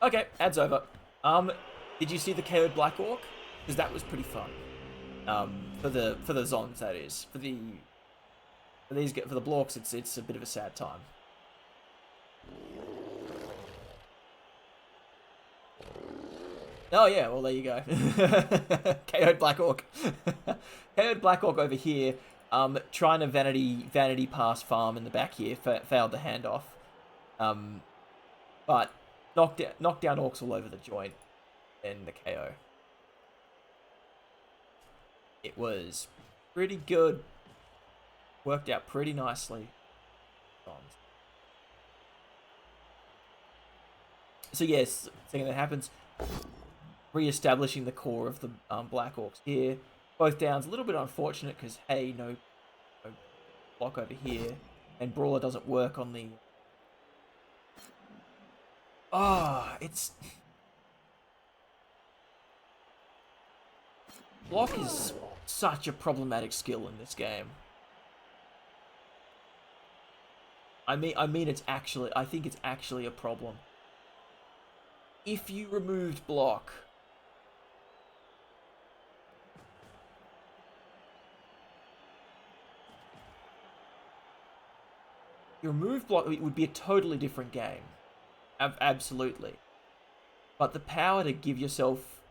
Okay, ad's over. Did you see the KO'd Black Orc? Because that was pretty fun. For the Zons, that is. For the Blorcs, it's a bit of a sad time. Oh yeah, well there you go. KO'd Black Orc. KO'd Black Orc over here. Trying to vanity pass farm in the back here. Failed the handoff. But knocked down Orcs all over the joint. And the KO. It was pretty good. Worked out pretty nicely. So yes, second that happens. Re-establishing the core of the Black Orcs here. Both downs, a little bit unfortunate because, hey, no block over here. And Brawler doesn't work on the... it's... Block is such a problematic skill in this game. I mean it's actually... I think it's actually a problem. If you removed block... You remove block, it would be a totally different game. Absolutely. But the power to give yourself,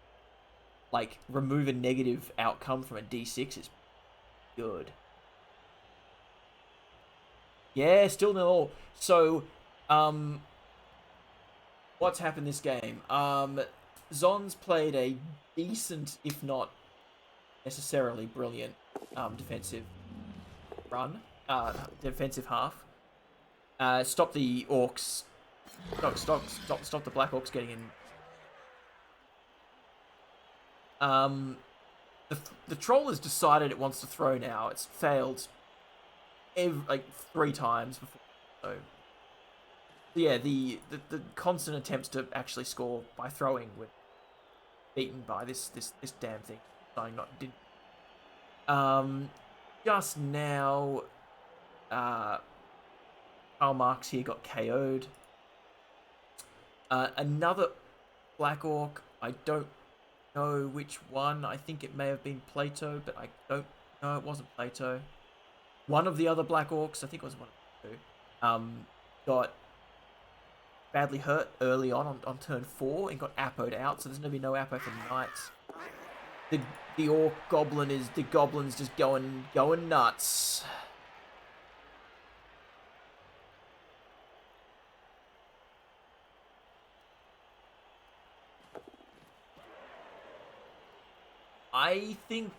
like, remove a negative outcome from a D6 is good. Yeah, still 0-0. So, what's happened this game? Zons played a decent, if not necessarily brilliant, defensive run. Defensive half. Stop the Orcs. Stop the Black Orcs getting in. The troll has decided it wants to throw now. It's failed like 3 times before. So yeah, the constant attempts to actually score by throwing were beaten by this damn thing. Just now, Karl Marx here got KO'd. Another Black Orc. I don't know which one. I think it may have been Plato, but I don't know. It wasn't Plato. One of the other Black Orcs, I think it was one of the 2, got badly hurt early on turn 4 and got appoed out. So there's going to be no appo for Kniites. The Orc Goblin is... The Goblin's just going nuts. I think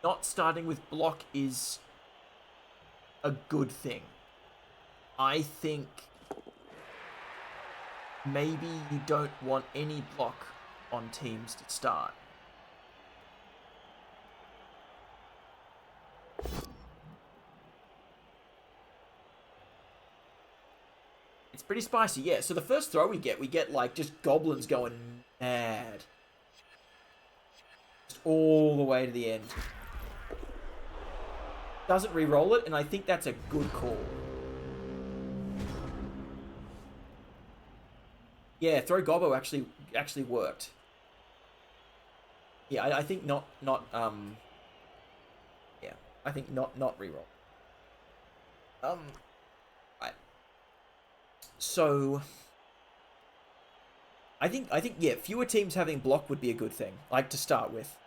not starting with block is a good thing. I think maybe you don't want any block on teams to start. It's pretty spicy, yeah. So the first throw we get like just goblins going mad. Just all the way to the end. Doesn't re-roll it, and I think that's a good call. Yeah, throw gobbo actually worked. Yeah, I think not yeah, I think not re-roll. Right. So I think yeah, fewer teams having block would be a good thing, like to start with.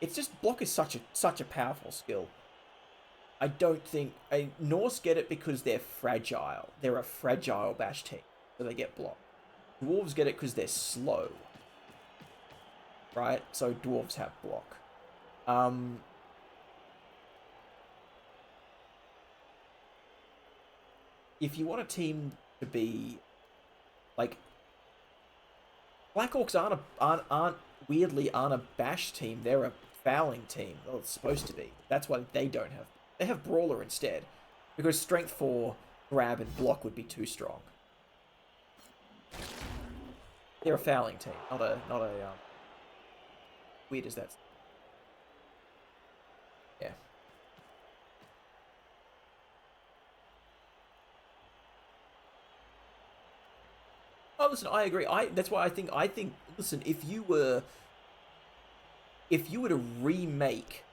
It's just block is such a powerful skill. I don't think Norse get it because they're fragile. They're a fragile bash team, so they get blocked. Dwarves get it because they're slow, right? So dwarves have block. If you want a team to be like, Black Orcs aren't weirdly aren't a bash team. They're a fouling team. Well, it's supposed to be. That's why they don't have. They have brawler instead, because strength 4, grab, and block would be too strong. They're a fouling team, not a weird as that. Yeah. Oh, listen, I agree. That's why I think listen, if you were to remake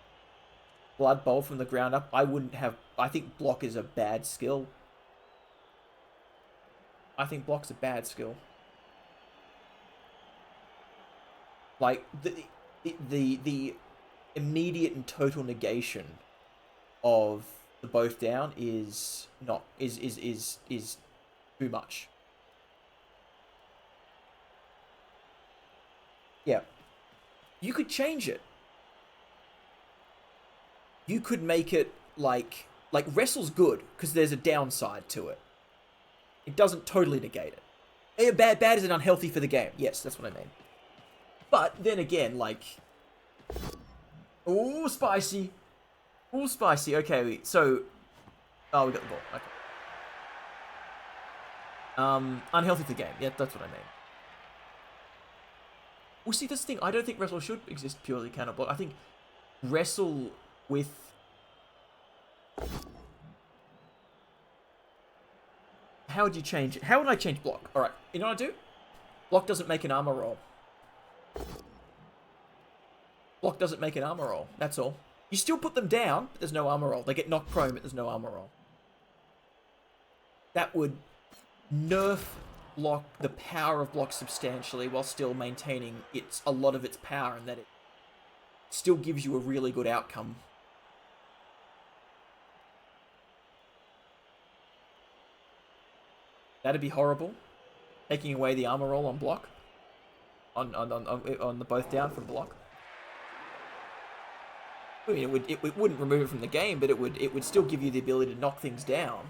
Blood Bowl from the ground up, I wouldn't have. I think block is a bad skill. I think block's a bad skill. Like the immediate and total negation of the both down is not is too much. Yeah. You could change it. You could make it like wrestle's good because there's a downside to it. It doesn't totally negate it. Bad is an unhealthy for the game. Yes, that's what I mean. But then again, like, ooh, spicy. Ooh, spicy. Okay, so, oh, we got the ball. Okay. Unhealthy for the game. Yeah, that's what I mean. Well, see, this thing, I don't think wrestle should exist purely counter block. I think wrestle with. How would you change it? How would I change block? All right, you know what I do? Block doesn't make an armor roll. Block doesn't make an armor roll. That's all. You still put them down, but there's no armor roll. They get knocked prone, but there's no armor roll. That would nerf block, the power of block substantially, while still maintaining a lot of its power, and that it still gives you a really good outcome. That'd be horrible. Taking away the armor roll on block. On the both down from block. I mean, it wouldn't remove it from the game, but it would still give you the ability to knock things down,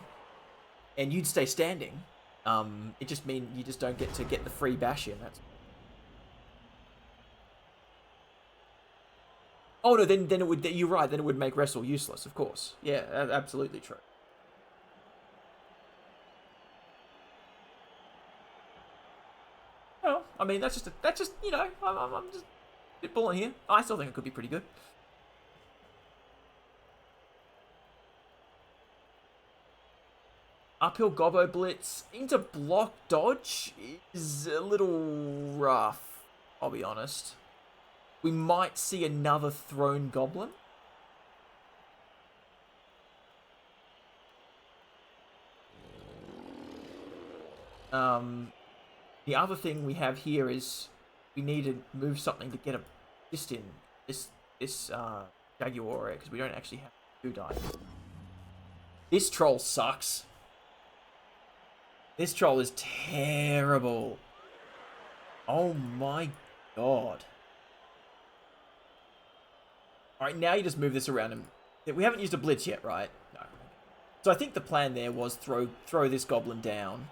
and you'd stay standing. It just mean you just don't get the free bash in. That's. Oh no, then it would. You're right. Then it would make wrestle useless. Of course. Yeah, absolutely true. Well, I mean that's just you know I'm just spitballing here. I still think it could be pretty good. Uphill gobbo blitz into block dodge is a little rough, I'll be honest. We might see another thrown goblin. The other thing we have here is we need to move something to get a fist in this Jaguar because we don't actually have 2 die. This troll sucks. This troll is terrible. Oh my god. Alright, now you just move this around and... We haven't used a blitz yet, right? No. So I think the plan there was throw this goblin down.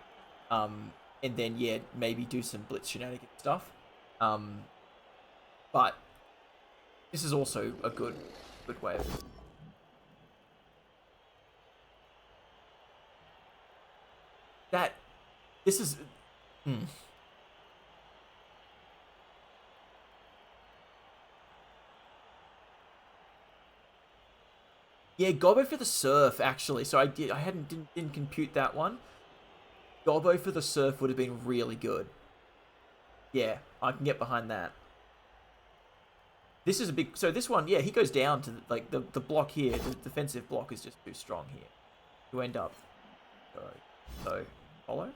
and then yeah, maybe do some blitz shenanigan stuff. But this is also a good way of that. This is. Yeah, Gobbo for the surf actually. So I didn't compute that one. Gobbo for the surf would have been really good. Yeah, I can get behind that. This is a big. So this one, yeah, he goes down to like the block here. The defensive block is just too strong here. You end up. So follow.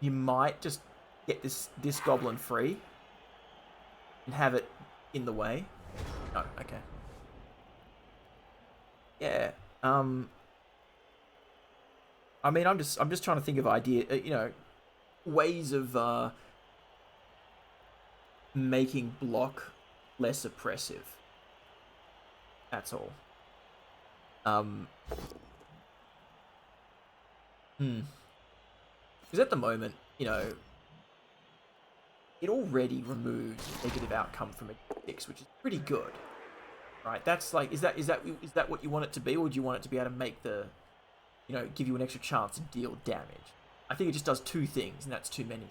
You might just get this goblin free and have it in the way. Oh, okay. Yeah. I mean, I'm just trying to think of ways of making block less oppressive. That's all. Because at the moment, it already removes negative outcome from a 6, which is pretty good, right? That's like, is that what you want it to be, or do you want it to be able to make the, give you an extra chance to deal damage? I think it just does 2 things, and that's too many.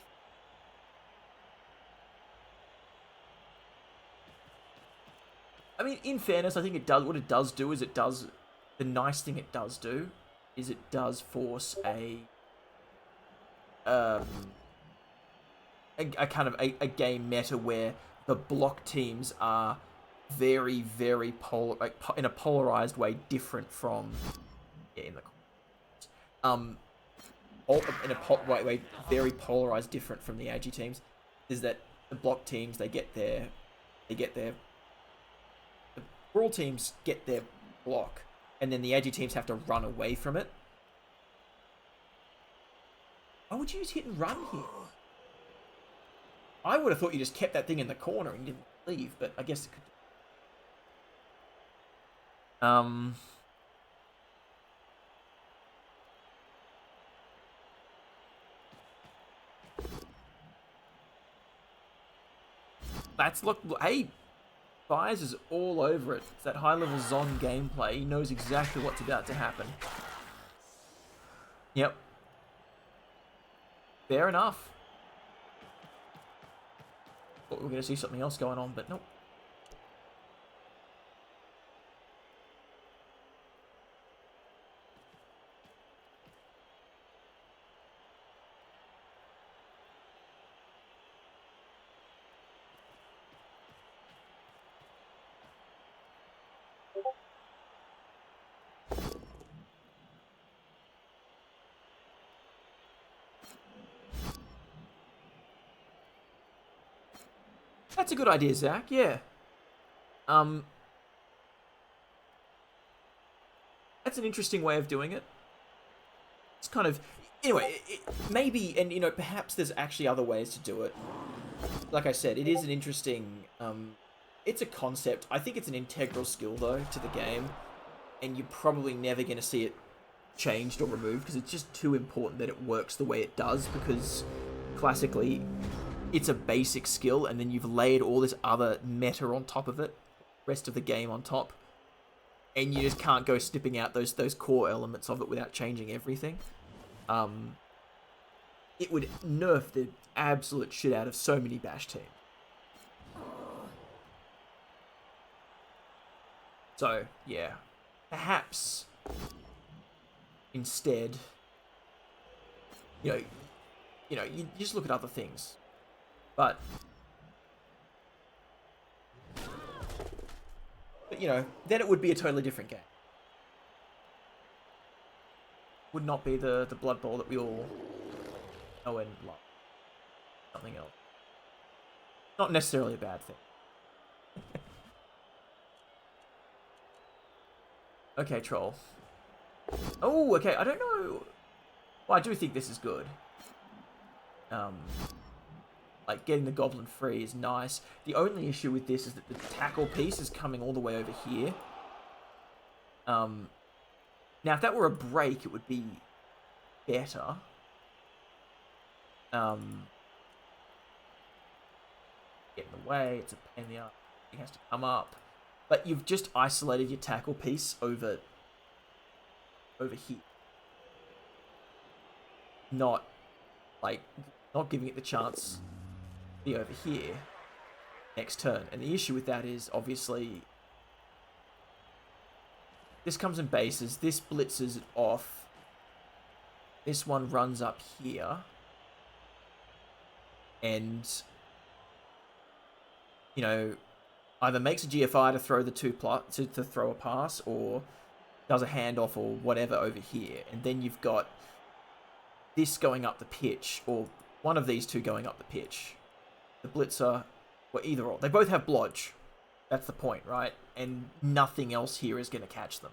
I mean, in fairness, I think it does. What it does do is the nice thing it does do is it does force a kind of a game meta where the block teams are very, very in a polarized way, different from in a way very polarized, different from the AG teams. Is that the block teams they get their the brawl teams get their block, and then the AG teams have to run away from it. Why would you use hit and run here? I would have thought you just kept that thing in the corner and didn't leave, but I guess it could. Hey, Fires is all over it. It's that high level Zon gameplay. He knows exactly what's about to happen. Yep. Fair enough. Thought we were going to see something else going on, but nope. That's a good idea, Zach. Yeah. That's an interesting way of doing it. It's kind of... Anyway, maybe, and perhaps there's actually other ways to do it. Like I said, it is an interesting... it's a concept. I think it's an integral skill, though, to the game. And you're probably never going to see it changed or removed, because it's just too important that it works the way it does, because classically... It's a basic skill, and then you've layered all this other meta on top of it, rest of the game on top, and you just can't go snipping out those core elements of it without changing everything. It would nerf the absolute shit out of so many Bash teams. So yeah, perhaps instead, you just look at other things. But then it would be a totally different game. Would not be the Blood Bowl that we all know and love. Something else. Not necessarily a bad thing. Okay, Troll. Oh, okay, I don't know. Well, I do think this is good. like getting the goblin free is nice. The only issue with this is that the tackle piece is coming all the way over here. Now if that were a break, it would be better. Get in the way, it's a pain in the ass. It has to come up. But you've just isolated your tackle piece over here. Not giving it the chance to be over here next turn. And the issue with that is obviously this comes in bases, this blitzes it off. This one runs up here. And you know, either makes a GFI to throw the to throw a pass, or does a handoff or whatever over here, and then you've got this going up the pitch, or one of these two going up the pitch. The blitzer, or either or. They both have blodge. That's the point, right? And nothing else here is going to catch them.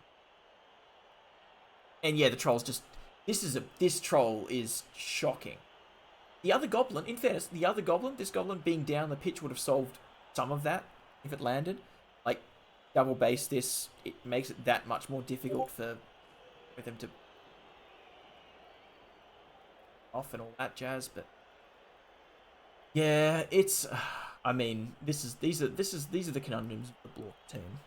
And yeah, the troll's just... This troll is shocking. The other goblin, in fairness, this goblin being down the pitch would have solved some of that if it landed. Like, double base this, it makes it that much more difficult for them to off and all that jazz, but yeah, it's I mean, these are the conundrums of the Blorc team.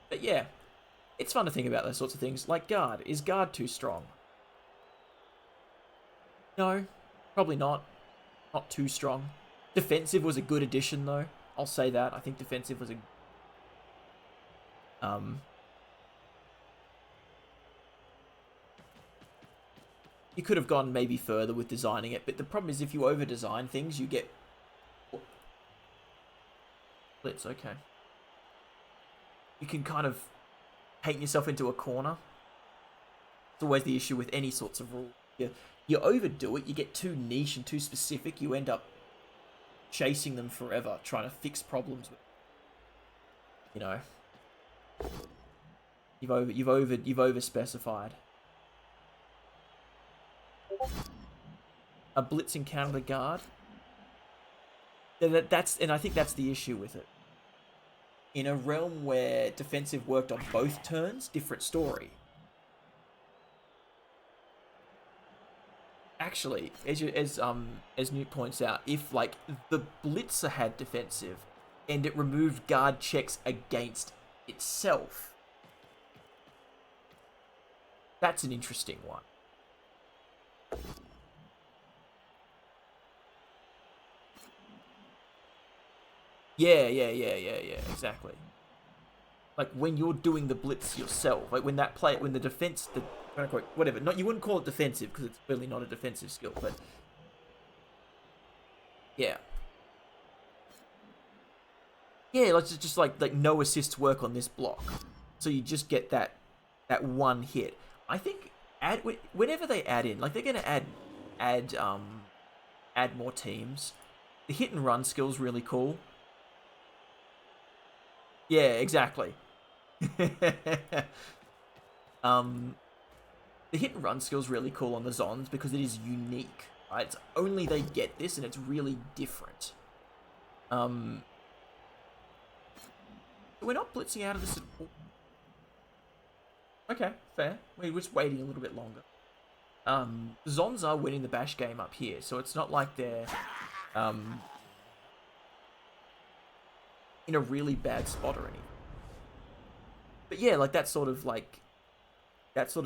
But yeah, it's fun to think about those sorts of things. Like guard. Is guard too strong? No, probably not. Not too strong. Defensive was a good addition, though. I'll say that. I think defensive was a... You could have gone maybe further with designing it, but the problem is if you over-design things, you get... Blitz, okay. You can kind of paint yourself into a corner. It's always the issue with any sorts of rule. You overdo it, you get too niche and too specific, you end up chasing them forever, trying to fix problems with, you know. You've over specified. A blitzing counter the guard. And I think that's the issue with it. In a realm where defensive worked on both turns, different story. Actually, as Newt points out, if like the blitzer had defensive and it removed guard checks against itself, that's an interesting one. Yeah, exactly. Like when you're doing the blitz yourself, like when the defense, whatever, you wouldn't call it defensive because it's clearly not a defensive skill, but yeah. Yeah, like just like no assists work on this block. So you just get that one hit. I think whenever they add in, like they're gonna add more teams. The hit and run skill's really cool. Yeah, exactly. The hit and run skill's really cool on the Zons because it is unique, right? It's only they get this and it's really different. We're not blitzing out of this at all. Okay, fair. We're just waiting a little bit longer. The Zons are winning the bash game up here, so it's not like they're in a really bad spot or anything. But yeah, like that sort of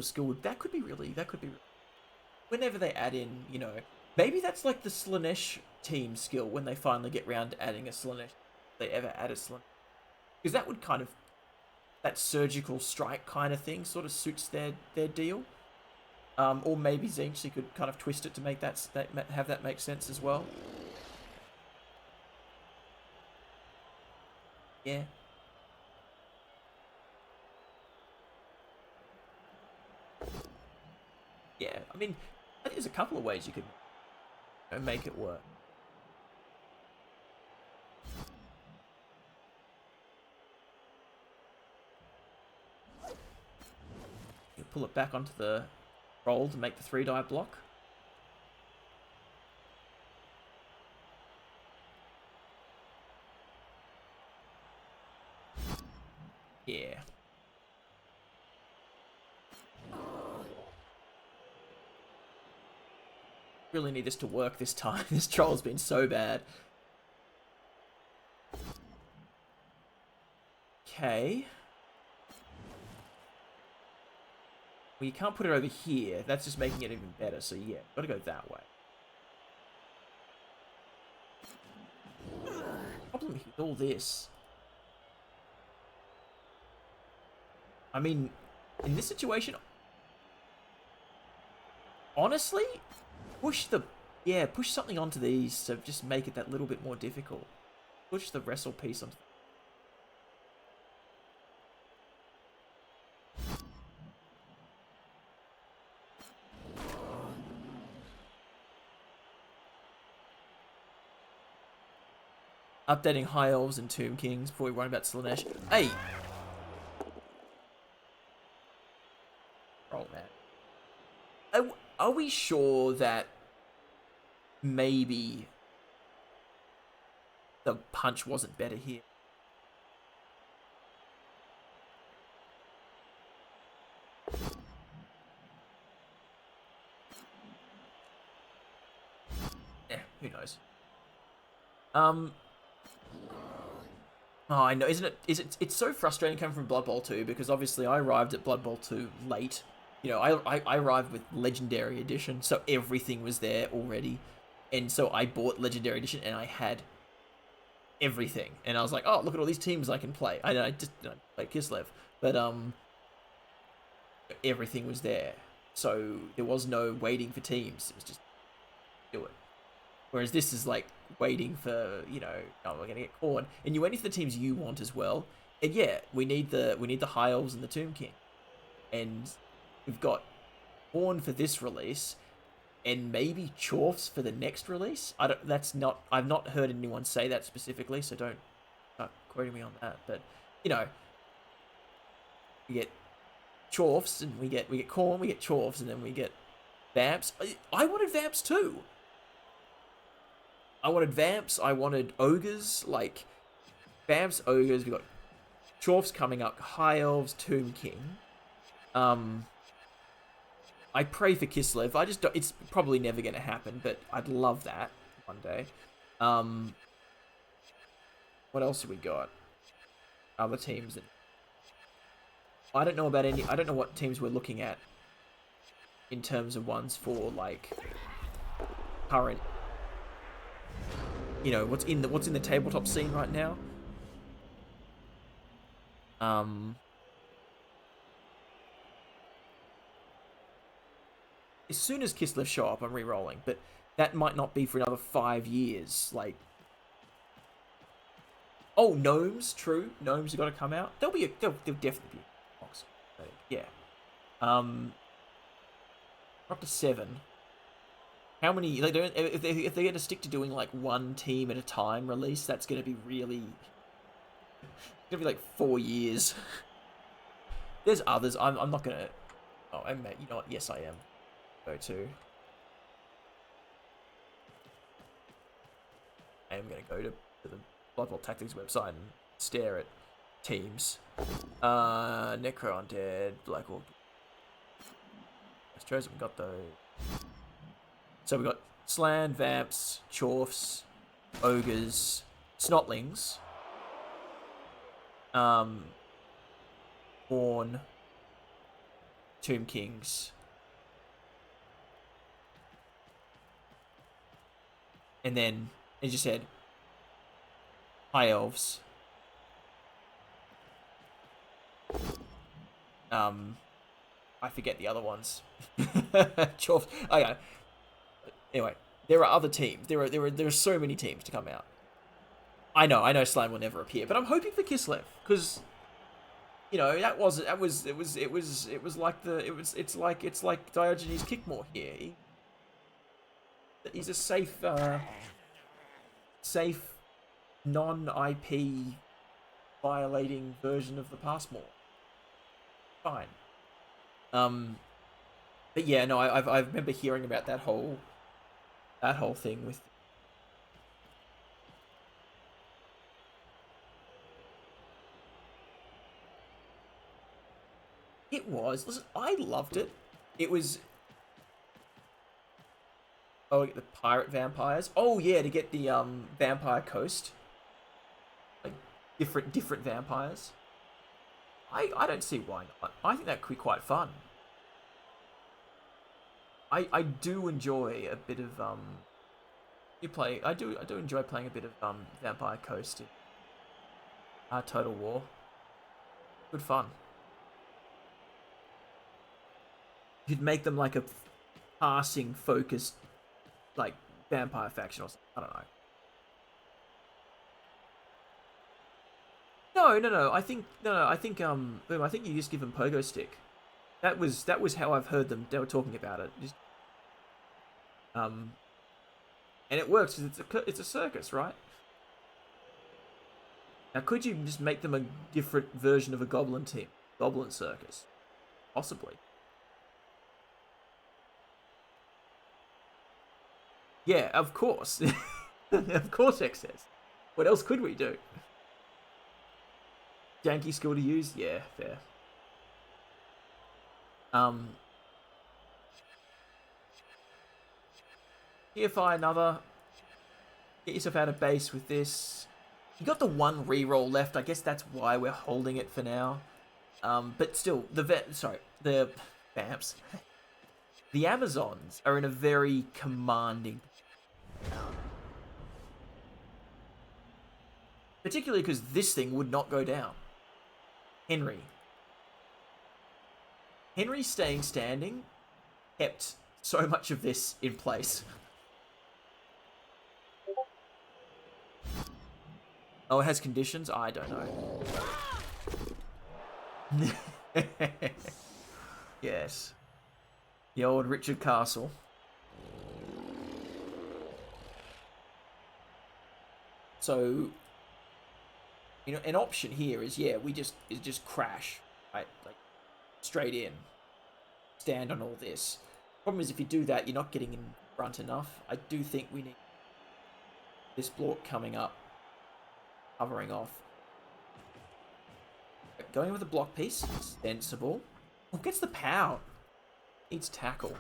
skill, that could be really, whenever they add in, you know, maybe that's like the Slanesh team skill when they finally get round to adding a Slanesh, if they ever add a Slanesh. Because that would kind of, that surgical strike kind of thing sort of suits their deal. Or maybe Zinchi could kind of twist it to make have that make sense as well. Yeah. Yeah, I mean, I think there's a couple of ways you could make it work. pull it back onto the roll to make the 3-die block. Yeah. Really need this to work this time. This troll's been so bad. Okay. Well, you can't put it over here. That's just making it even better. So yeah, gotta go that way. Problem with all this. I mean, in this situation, honestly, push something onto these to just make it that little bit more difficult. Push the wrestle piece onto. Updating High Elves and Tomb Kings before we worry about Slaanesh. Hey! Roll, man. Are we sure that maybe the punch wasn't better here? Yeah, who knows? Oh, I know, isn't it? It's so frustrating coming from Blood Bowl 2 because obviously I arrived at Blood Bowl 2 late. You know, I arrived with Legendary Edition, so everything was there already. And so I bought Legendary Edition and I had everything. And I was like, oh, look at all these teams I can play. I just played Kislev. But everything was there. So there was no waiting for teams. It was just do it. Whereas this is like waiting for, you know, oh, we're gonna get Khorne, and you're waiting for the teams you want as well. And yeah, we need the High Elves and the Tomb King, and we've got Khorne for this release, and maybe Chorfs for the next release. I've not heard anyone say that specifically, so don't start quoting me on that. But you know, we get Chorfs, and we get Khorne, we get Chorfs, and then we get Vamps. I wanted Vamps too. I wanted Vamps, I wanted Ogres, like, Vamps, Ogres, we've got Chorfs coming up, High Elves, Tomb King. I pray for Kislev, I just don't, it's probably never going to happen, but I'd love that one day. What else have we got? Other teams that... I don't know what teams we're looking at in terms of ones for, like, current... You know, what's in the tabletop scene right now. As soon as Kislev show up, I'm re-rolling, but that might not be for another 5 years. Like, oh, Gnomes, true. Gnomes have got to come out. There'll definitely be a box. Yeah. We're up to 7. How many? They don't. If they're going to stick to doing like one team at a time release, that's going to be really. It's going to be like 4 years. There's others. I'm not going to. Oh, you know what? Yes, I am. Go to. I am going to go to the Blood Bowl Tactics website and stare at teams. Necro Undead, Black Orc. Chosen. We got those. So we got Slan, Vamps, Chorfs, Ogres, Snotlings, Khorne, Tomb Kings, and then, as you said, High Elves. I forget the other ones. Chorfs. Okay. Anyway, there are other teams. There are so many teams to come out. I know Slime will never appear, but I'm hoping for Kislev because, you know, it's like Diogenes Kickmore here. He's a safe non-IP violating version of the Passmore. Fine. But yeah, no, I remember hearing about that whole thing with. It was. Listen, I loved it. It was. Oh, get the pirate vampires. Oh yeah, to get the vampire coast. Like different vampires. I don't see why not. I think that could be quite fun. I do enjoy a bit of I do enjoy playing a bit of Vampire Coast in Total War. Good fun. You'd make them like a passing focused like vampire faction or something. I don't know. No. I think Boom, I think you just give them pogo stick. That was how I've heard them. They were talking about it. Just, and it works. It's a circus, right? Now, could you just make them a different version of a goblin team? Goblin circus, possibly. Yeah, of course. Of course, excess. What else could we do? Janky skill to use? Yeah, fair. TFI another. Get yourself out of base with this. You got the one reroll left. I guess that's why we're holding it for now. But still, the vamps. The Amazons are in a very commanding. Particularly because this thing would not go down. Henry staying standing kept so much of this in place. Oh, it has conditions? I don't know. Yes. The old Richard Castle. So, you know, an option here is, yeah, we just crash, right? Like, straight in. Stand on all this. Problem is, if you do that, you're not getting in front enough. I do think we need this Blorc coming up, covering off. Going with a block piece, sensible. Oh, gets the power. Needs tackle.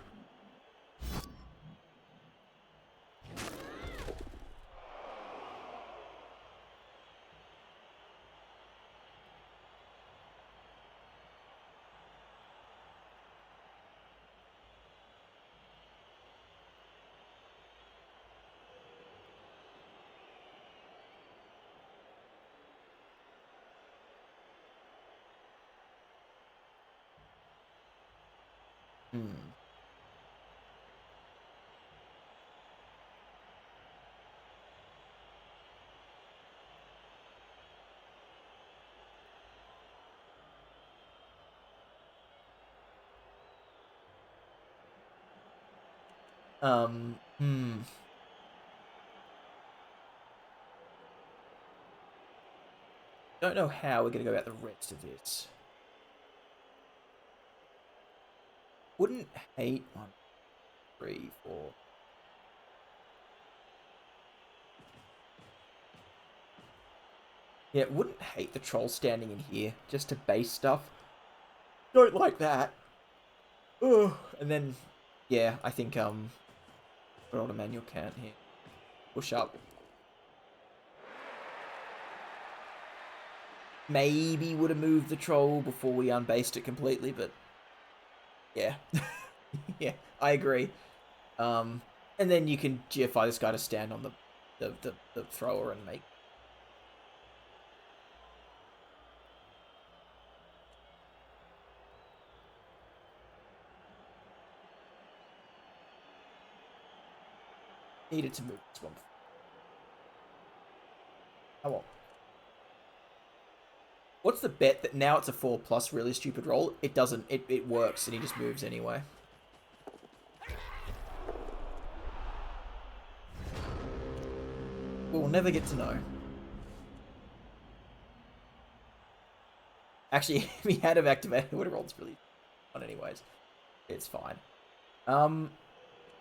Um, hmm. Don't know how we're going to go about the rest of this. Wouldn't hate 1, 3, 4. Yeah, wouldn't hate the troll standing in here just to base stuff. Don't like that. Ugh. And then, yeah, I think put on a manual count here. Push up. Maybe would have moved the troll before we unbased it completely, but yeah. Yeah, I agree. And then you can GFI this guy to stand on the thrower and make. Needed to move this one. Come on. What's the bet that now it's a 4+ really stupid roll? It doesn't. It works and he just moves anyway. We'll never get to know. Actually, if he had have activated, it would have rolled really. on anyways. It's fine.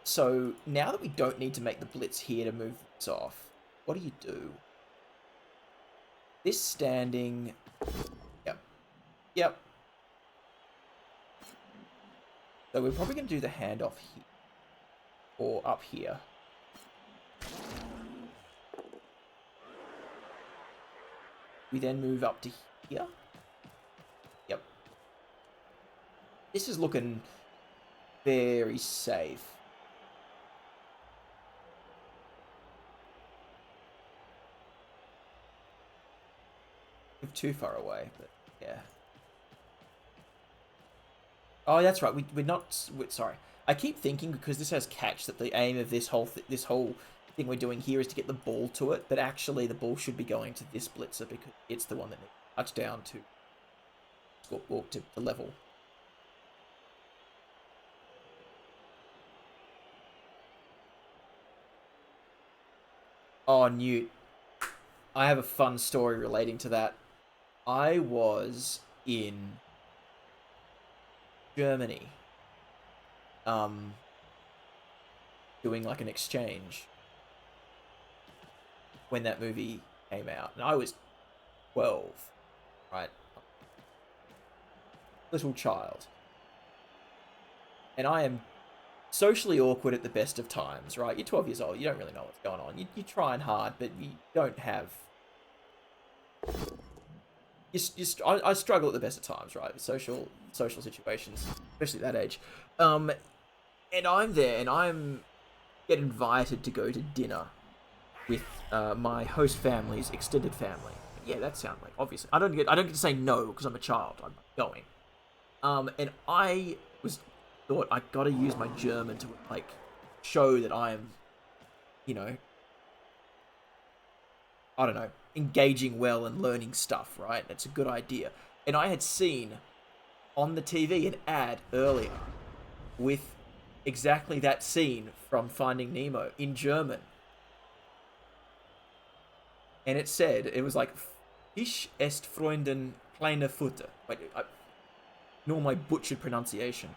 So now that we don't need to make the blitz here to move this off, what do you do? This standing... Yep. Yep. So we're probably going to do the handoff here. Or up here. We then move up to here. Yep. This is looking very safe. We're too far away, but yeah. Oh, that's right. We're not... sorry. I keep thinking, because this has catch, that the aim of this whole thing we're doing here is to get the ball to it, but actually the ball should be going to this blitzer because it's the one that needs to touch down to walk to the level. Oh, Newt. I have a fun story relating to that. I was in Germany, doing like an exchange when that movie came out, and I was 12, right? Little child. And I am socially awkward at the best of times, right? You're 12 years old, you don't really know what's going on. You're trying hard, but you don't have... I struggle at the best of times, right? Social situations, especially at that age. And I'm there, and I'm get invited to go to dinner with my host family's extended family. Yeah, that sounds like, obviously. I don't get to say no because I'm a child. I'm going. And I thought I gotta use my German to like show that I am, you know, I don't know, engaging well and learning stuff, right? That's a good idea. And I had seen on the TV an ad earlier with exactly that scene from Finding Nemo in German. And it said, it was like, Fisch est Freunden kleine Futter. Like, nor my butchered pronunciation.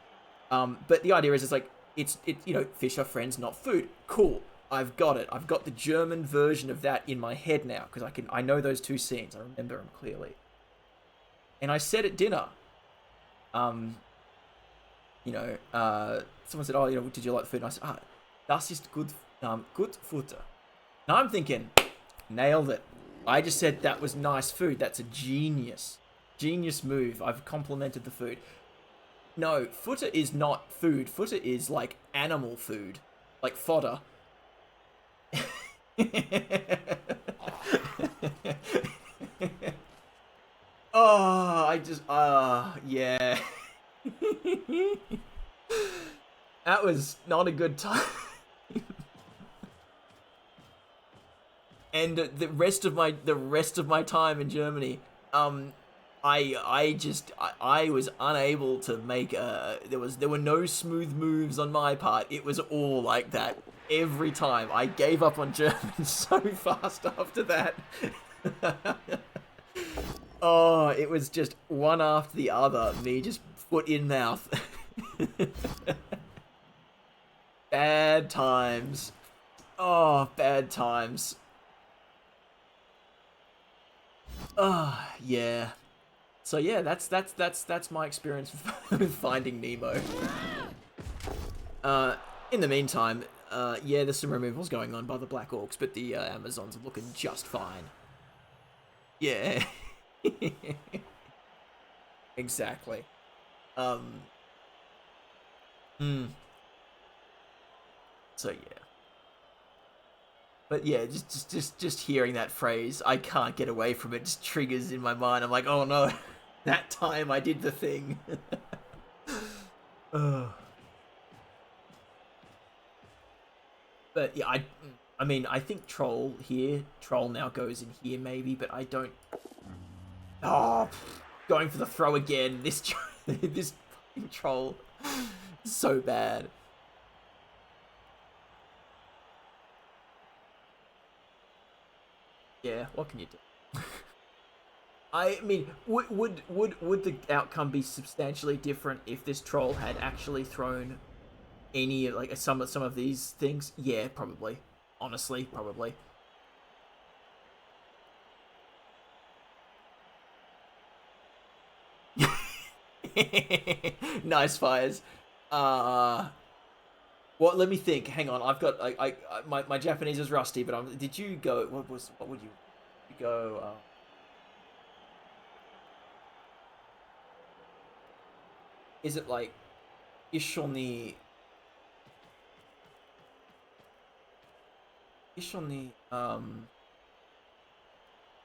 But the idea is, it's like, it's you know, fish are friends, not food. Cool. I've got it. I've got the German version of that in my head now, because I know those two scenes. I remember them clearly. And I said at dinner, you know, someone said, oh, you know, did you like the food? And I said, das ist gut Futter. And I'm thinking, nailed it. I just said that was nice food. That's a genius move. I've complimented the food. No, Futter is not food. Futter is like animal food, like fodder. Oh, yeah. That was not a good time. And the rest of my time in Germany, I was unable to make there were no smooth moves on my part. It was all like that every time. I gave up on German so fast after that. Oh, it was just one after the other. Me just foot in mouth. Bad times. Oh, bad times. Oh, yeah. So yeah, that's my experience with Finding Nemo. In the meantime, yeah, there's some removals going on by the Black Orcs, but the Amazons are looking just fine. Yeah. Exactly. So yeah. But yeah, just hearing that phrase, I can't get away from it. Just triggers in my mind. I'm like, oh no, that time I did the thing. But yeah, I mean, I think Troll now goes in here maybe, but I don't. Oh, going for the throw again. This this fucking Troll, so bad. Yeah, what can you do? I mean, would the outcome be substantially different if this troll had actually thrown any like some of these things? Yeah, probably. Honestly, probably. Nice fires. Well, let me think. Hang on, I've got my Japanese is rusty, but did you go? What would you go? Is it like Ishoni?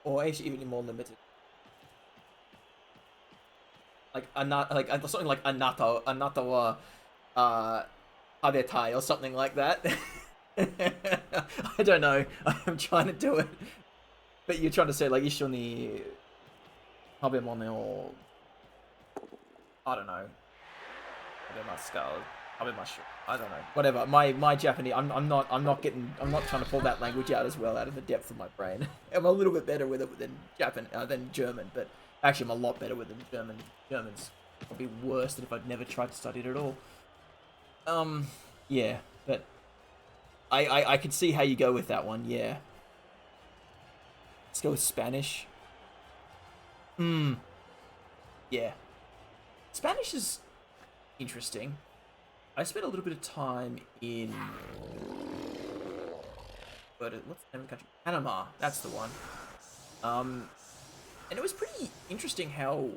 Or actually even more limited, like something like anata wa habetai or something like that. I don't know. I'm trying to do it, but you're trying to say like ishoni habemone or I don't know. I don't know. Whatever. My Japanese. I'm not trying to pull that language out as well out of the depth of my brain. I'm a little bit better with it than German, but actually I'm a lot better with it than German. German's probably worse than if I'd never tried to study it at all. Yeah, but I can see how you go with that one. Yeah. Let's go with Spanish. Yeah. Spanish is interesting. I spent a little bit of time in what's the name of the country? Panama. That's the one. And it was pretty interesting how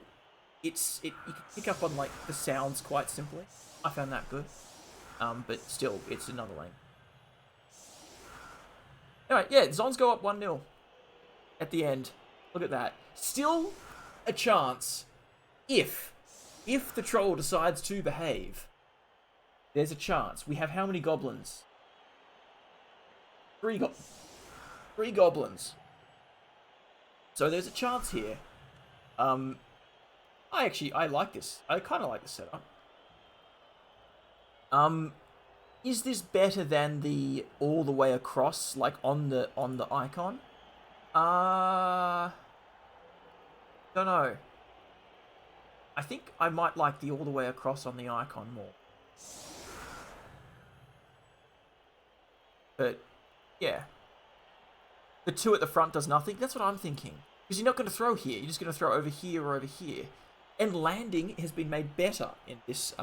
you can pick up on like the sounds quite simply. I found that good. But still, it's another lane. Anyway, yeah, Zons go up 1-0 at the end. Look at that. Still a chance if the troll decides to behave. There's a chance. We have how many goblins? 3 goblins. So there's a chance here. I like this. I kind of like the setup. Is this better than the all the way across, like on the icon? Don't know. I think I might like the all the way across on the icon more. But, yeah. The 2 at the front does nothing. That's what I'm thinking. Because you're not going to throw here. You're just going to throw over here or over here. And landing has been made better in this.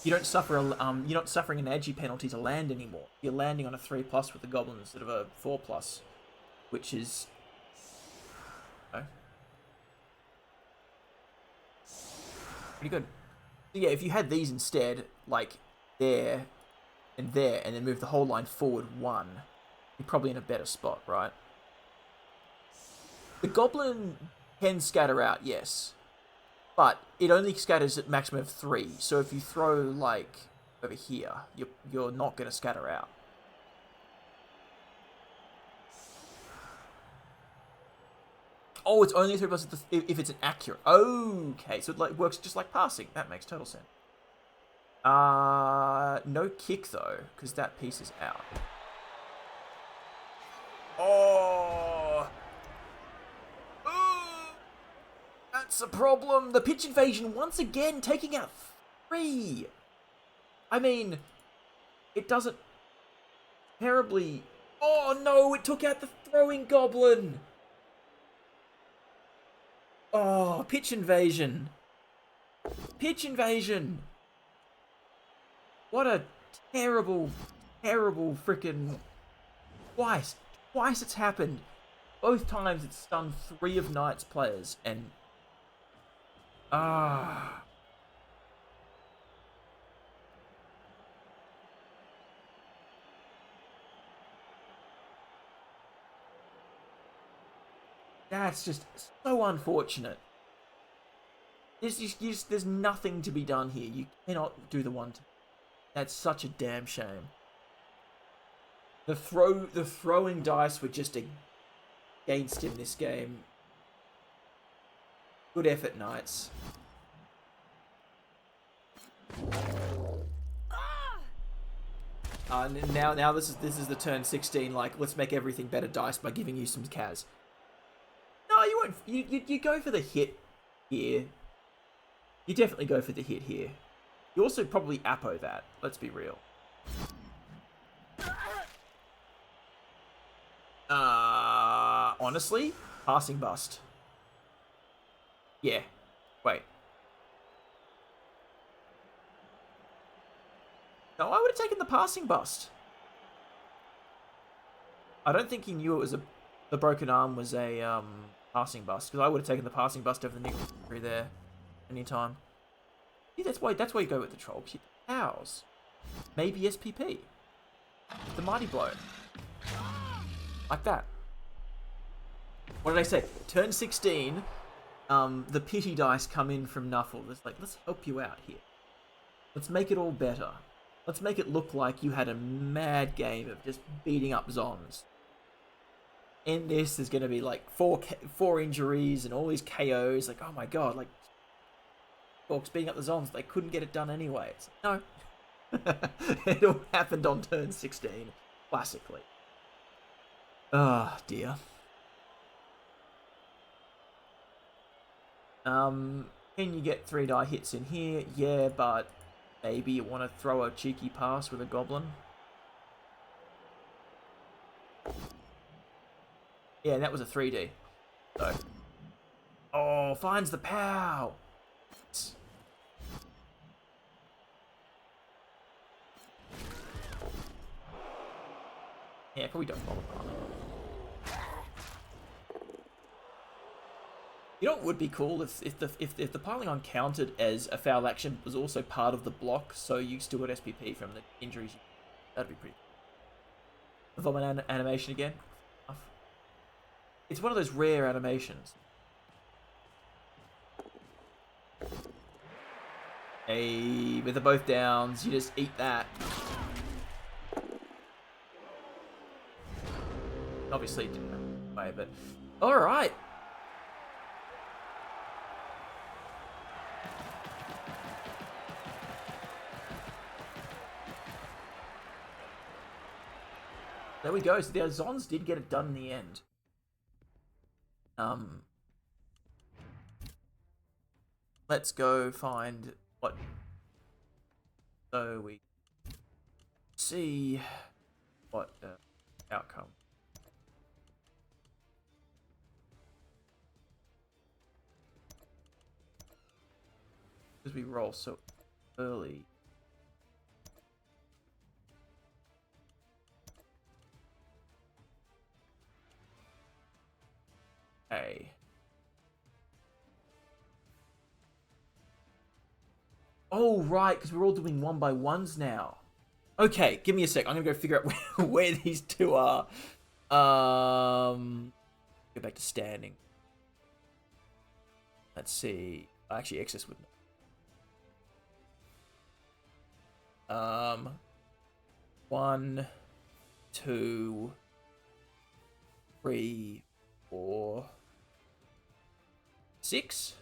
You don't suffer. You're not suffering an agi penalty to land anymore. You're landing on a 3+ with the goblin instead of a 4+, which is. Pretty good. So yeah, if you had these instead, like there, and then move the whole line forward 1, you're probably in a better spot, right? The goblin can scatter out, yes. But it only scatters at maximum of 3. So if you throw, like, over here, you're not going to scatter out. Oh, it's only 3+ if it's an accurate. Okay, so it like works just like passing. That makes total sense. No kick, though, because that piece is out. Oh! That's a problem. The pitch invasion once again taking out 3. I mean, it doesn't terribly. Oh no! It took out the throwing goblin. Oh, pitch invasion. Pitch invasion. What a terrible freaking. Twice it's happened. Both times it's stunned 3 of Kniites players and. That's just so unfortunate. There's nothing to be done here. You cannot do the 1. That's such a damn shame. The throwing dice were just against him this game. Good effort, Kniites. Now this is the turn 16. Like, let's make everything better dice by giving you some Kaz. No, you going. You go for the hit here. You definitely go for the hit here. You also probably Apo that. Let's be real. Honestly, passing bust. Yeah. Wait. No, I would have taken the passing bust. I don't think he knew it was the broken arm was a passing bust, because I would have taken the passing bust over the nickel through there anytime. Yeah, that's why you go with the troll. Hows. Maybe SPP. The mighty blow. Like that. What did I say? Turn 16, the pity dice come in from Nuffle. It's like, let's help you out here. Let's make it all better. Let's make it look like you had a mad game of just beating up Zons. In this, there's going to be like four injuries and all these KOs. Like, oh my god, like, Blorcs beating up the Zons, they couldn't get it done anyway. It's like, no. It all happened on turn 16, classically. Ah, dear. Can you get 3-die hits in here? Yeah, but maybe you want to throw a cheeky pass with a goblin. Yeah, that was a 3D. So, oh, finds the pow. Yeah, probably don't bother. You know what would be cool if the piling on counted as a foul action was also part of the block, so you still got SPP from the injuries. That'd be pretty cool. The vomit animation again. It's one of those rare animations. Hey, with the both downs, you just eat that. Obviously, it didn't have way, but all right. There we go. So the Zons did get it done in the end. Let's go find what. So we see what outcome. Because we roll so early. Okay. Oh, right, because we're all doing 1x1s now. Okay, give me a sec. I'm going to go figure out where these two are. Go back to standing. Let's see. Actually, excess would. 1, 2, 3, 4, 6.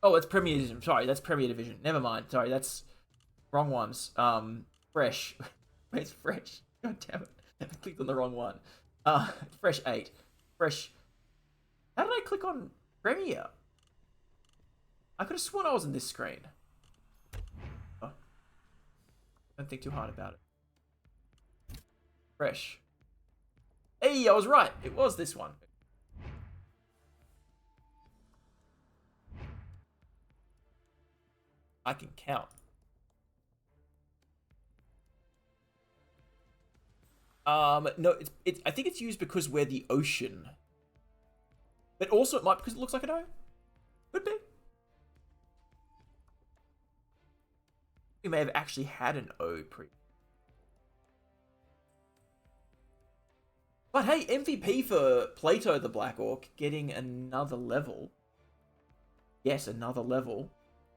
Oh, it's Premier Division. Sorry, that's Premier Division. Never mind. Sorry, that's wrong ones. Fresh. Where's Fresh? God damn it. I clicked on the wrong one. Fresh 8. Fresh. How did I click on Premier? I could have sworn I was on this screen. Oh. Don't think too hard about it. Fresh. Hey, I was right. It was this one. I can count. No, it's. I think it's used because we're the ocean. But also it might because it looks like an O. Could be. We may have actually had an O pre. But hey, MVP for Plato the Black Orc getting another level. Yes, another level.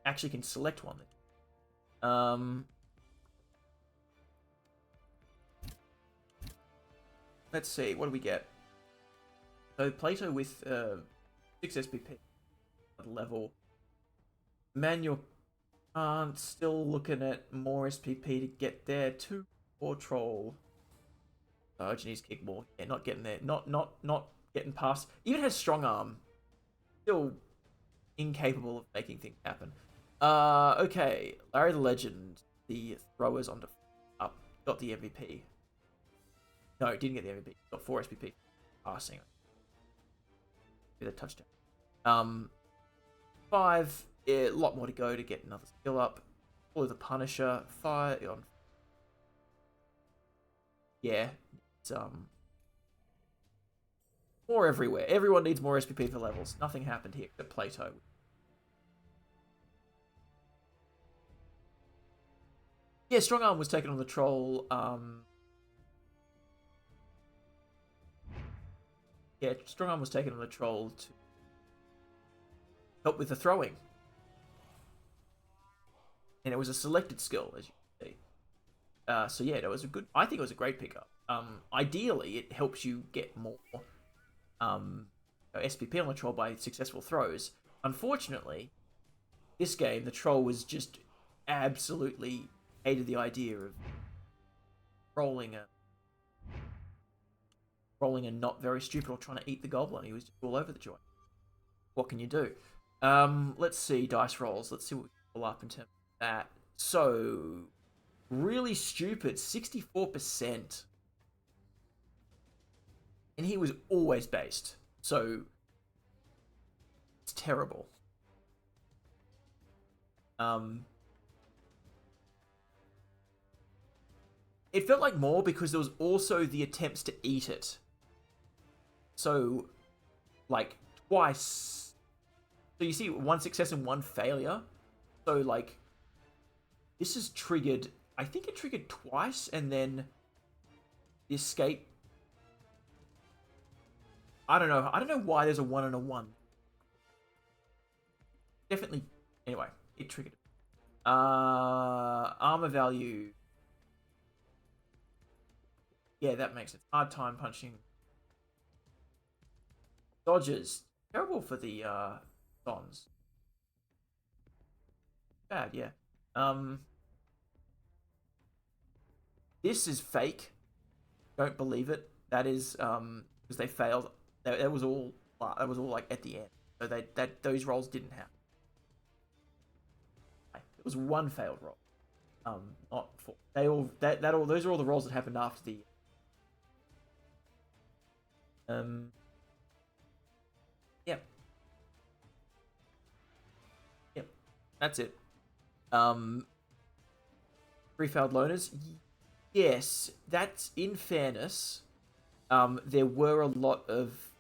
Actually can select one. Let's see, what do we get? So Plato with 6 SPP level. Manual Still looking at more SPP to get there. 2 or troll. Oh, Janice kick more. Yeah, not getting there. Not getting past. Even has strong arm. Still incapable of making things happen. Okay. Larry the Legend. The throwers onto up. Got the MVP. No, didn't get the MVP. Got 4 SPP. Passing. With a touchdown. 5. A lot more to go to get another skill up. Follow the Punisher. 5 on. Yeah. It's more everywhere. Everyone needs more SPP for levels. Nothing happened here except Plato. Yeah, Strong Arm was taken on the troll. Yeah, Strong Arm was taken on the troll to help with the throwing. And it was a selected skill, as you can see. So yeah, it was a good. I think it was a great pickup. Ideally, it helps you get more SPP on the troll by successful throws. Unfortunately, this game the troll was just absolutely hated the idea of rolling a not very stupid or trying to eat the goblin. He was just all over the joint. What can you do? Let's see dice rolls. Let's see what we can pull up in terms of that. So really stupid, 64%. And he was always based. So it's terrible. It felt like more because there was also the attempts to eat it. So, like, twice. So you see 1 success and 1 failure. So, like, this is triggered. I think it triggered twice, and then the escape. I don't know. I don't know why there's a 1 and a 1. Definitely. Anyway, it triggered. Armor value. Yeah, that makes it hard time punching. Dodges. Terrible for the Dons. Bad, yeah. This is fake. Don't believe it. That is because they failed. That was all like at the end. So those rolls didn't happen. It was 1 failed roll. Not 4. Those are all the rolls that happened after the. Yep. Yep. That's it. 3 failed loners. Yes, that's in fairness. There were a lot of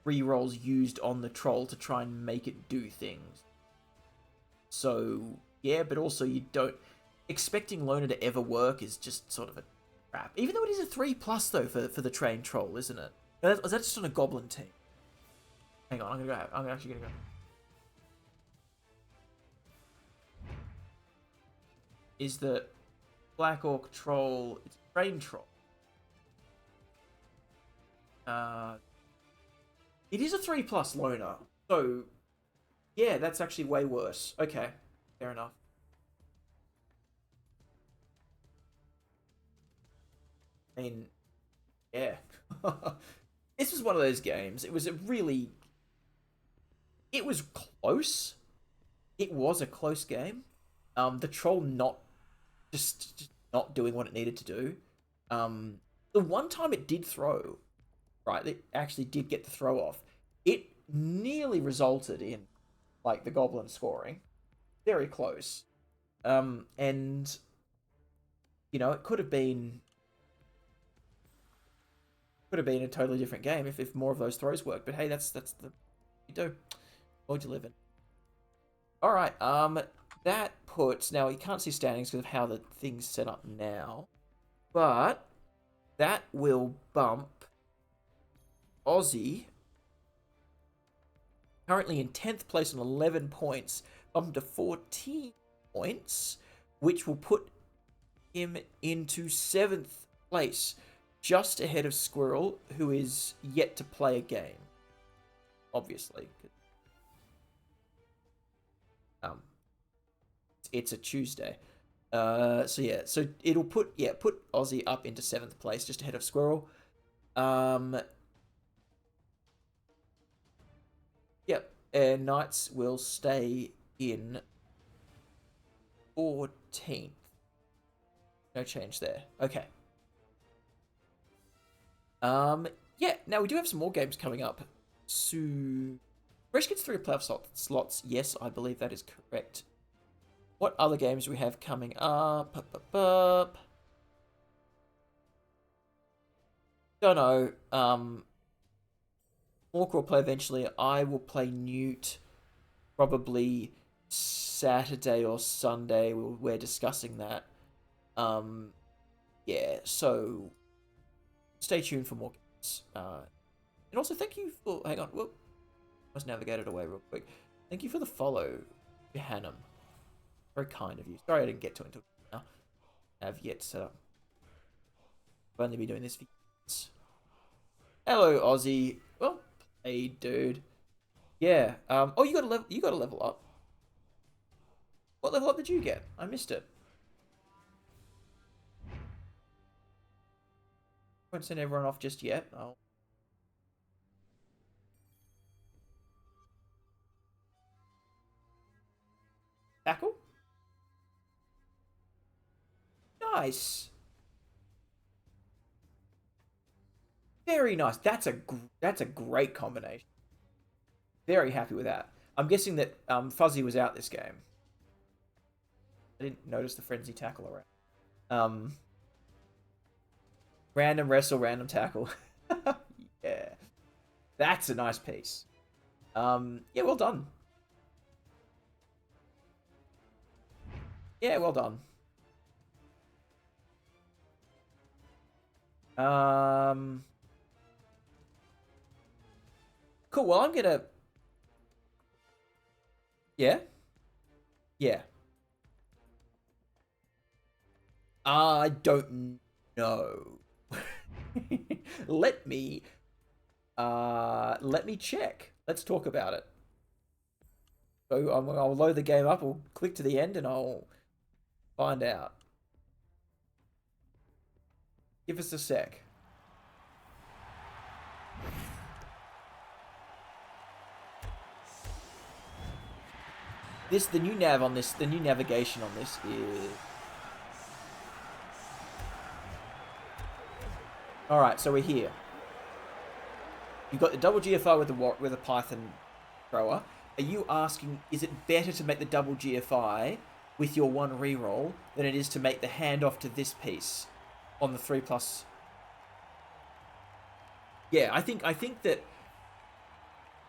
rerolls used on the troll to try and make it do things. So yeah, but also you don't expecting loner to ever work is just sort of a crap. Even though it is a 3+ though for the trained troll, isn't it? Is that just on a goblin team? Hang on, I'm actually gonna go. Is the Black Orc troll? It's a trained troll. It is a 3+ loner, so yeah, that's actually way worse. Okay, fair enough. I mean, yeah. This was one of those games. It was it was close. It was a close game. The troll not just not doing what it needed to do. The one time it did throw, right, it actually did get the throw off. It nearly resulted in like the goblin scoring. Very close. And you know, it could have been a totally different game if more of those throws worked. But hey, that's the you do. World you live in. All right. That puts now you can't see standings because of how the thing's set up now, but that will bump Aussie currently in 10th place on 11 points, up to 14 points, which will put him into 7th place, just ahead of Squirrel, who is yet to play a game, obviously. it's a Tuesday. So yeah, so it'll put Aussie up into 7th place, just ahead of Squirrel. Yep, and Kniites will stay in 14th. No change there. Okay. Yeah, now we do have some more games coming up soon. Fresh gets 3 playoff slots. Yes, I believe that is correct. What other games do we have coming up? Don't know. Orc will play eventually. I will play Newt probably Saturday or Sunday. We're discussing that. Yeah, so stay tuned for more games. And also thank you for... Hang on. Whoop. I was navigated away real quick. Thank you for the follow, Johannem. Very kind of you. Sorry I didn't get to it until now. I have yet to set up. I've only been doing this for years. Hello, Aussie. Well played, dude. Yeah. Oh, you got a level up. What level up did you get? I missed it. Won't send everyone off just yet. I'll... Tackle? Nice. Very nice. That's a great combination. Very happy with that. I'm guessing that Fuzzy was out this game. I didn't notice the frenzy tackle around. Random wrestle, random tackle. Yeah. That's a nice piece. Yeah, well done. Yeah, well done. Cool, well, I'm gonna... Yeah? Yeah. I don't know. Let me check. Let's talk about it. So I'll load the game up, I'll click to the end and I'll find out. Give us a sec. The new nav on this, the new navigation on this is... Alright, so we're here. You've got the double GFI with a Python thrower. Are you asking, is it better to make the double GFI with your 1 reroll than it is to make the handoff to this piece on the 3+? Yeah, I think that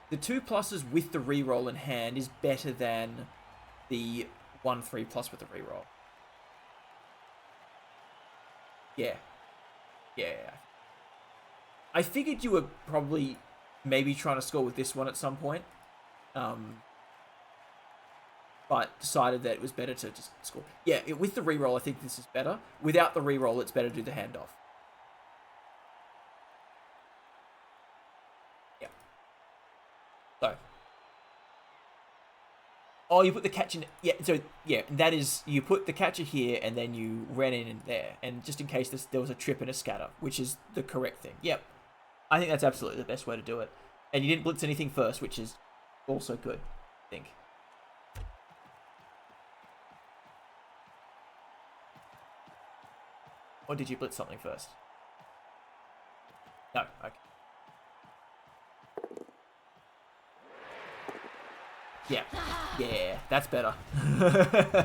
the 2+ with the reroll in hand is better than the 1 3+ with the reroll. Yeah. Yeah. I figured you were probably maybe trying to score with this one at some point. But decided that it was better to just score. Yeah, with the reroll, I think this is better. Without the reroll, it's better to do the handoff. Yeah. So. Oh, you put the catch in... Yeah, so, yeah, that is... You put the catcher here, and then you ran in there. And just in case there was a trip and a scatter, which is the correct thing. Yep. I think that's absolutely the best way to do it. And you didn't blitz anything first, which is also good, I think. Or did you blitz something first? No, okay. Yeah, yeah, that's better.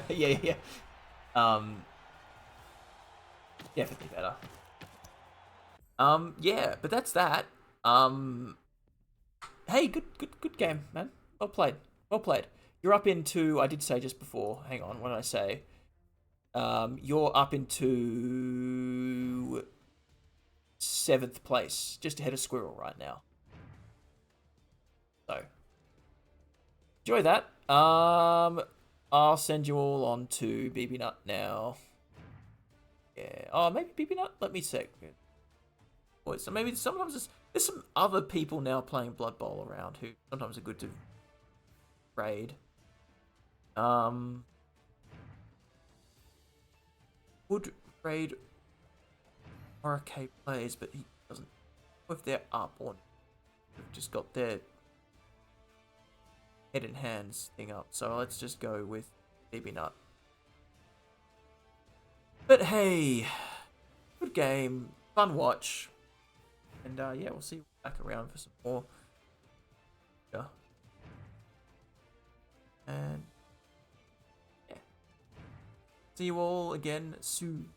Yeah. Definitely better. Yeah, but that's that. Hey, good game, man. Well played. You're up into, I did say just before, hang on, what did I say? You're up into 7th place, just ahead of Squirrel right now. So, enjoy that. I'll send you all on to BB Nut now. Yeah. Oh, maybe BB Nut? Let me check. So maybe sometimes there's some other people now playing Blood Bowl around who sometimes are good to raid. would raid RK players, but he doesn't know if they're up or they've just got their head and hands thing up. So let's just go with BB Nut. But hey, good game, fun watch, and yeah, we'll see you back around for some more. Yeah. And yeah, see you all again soon.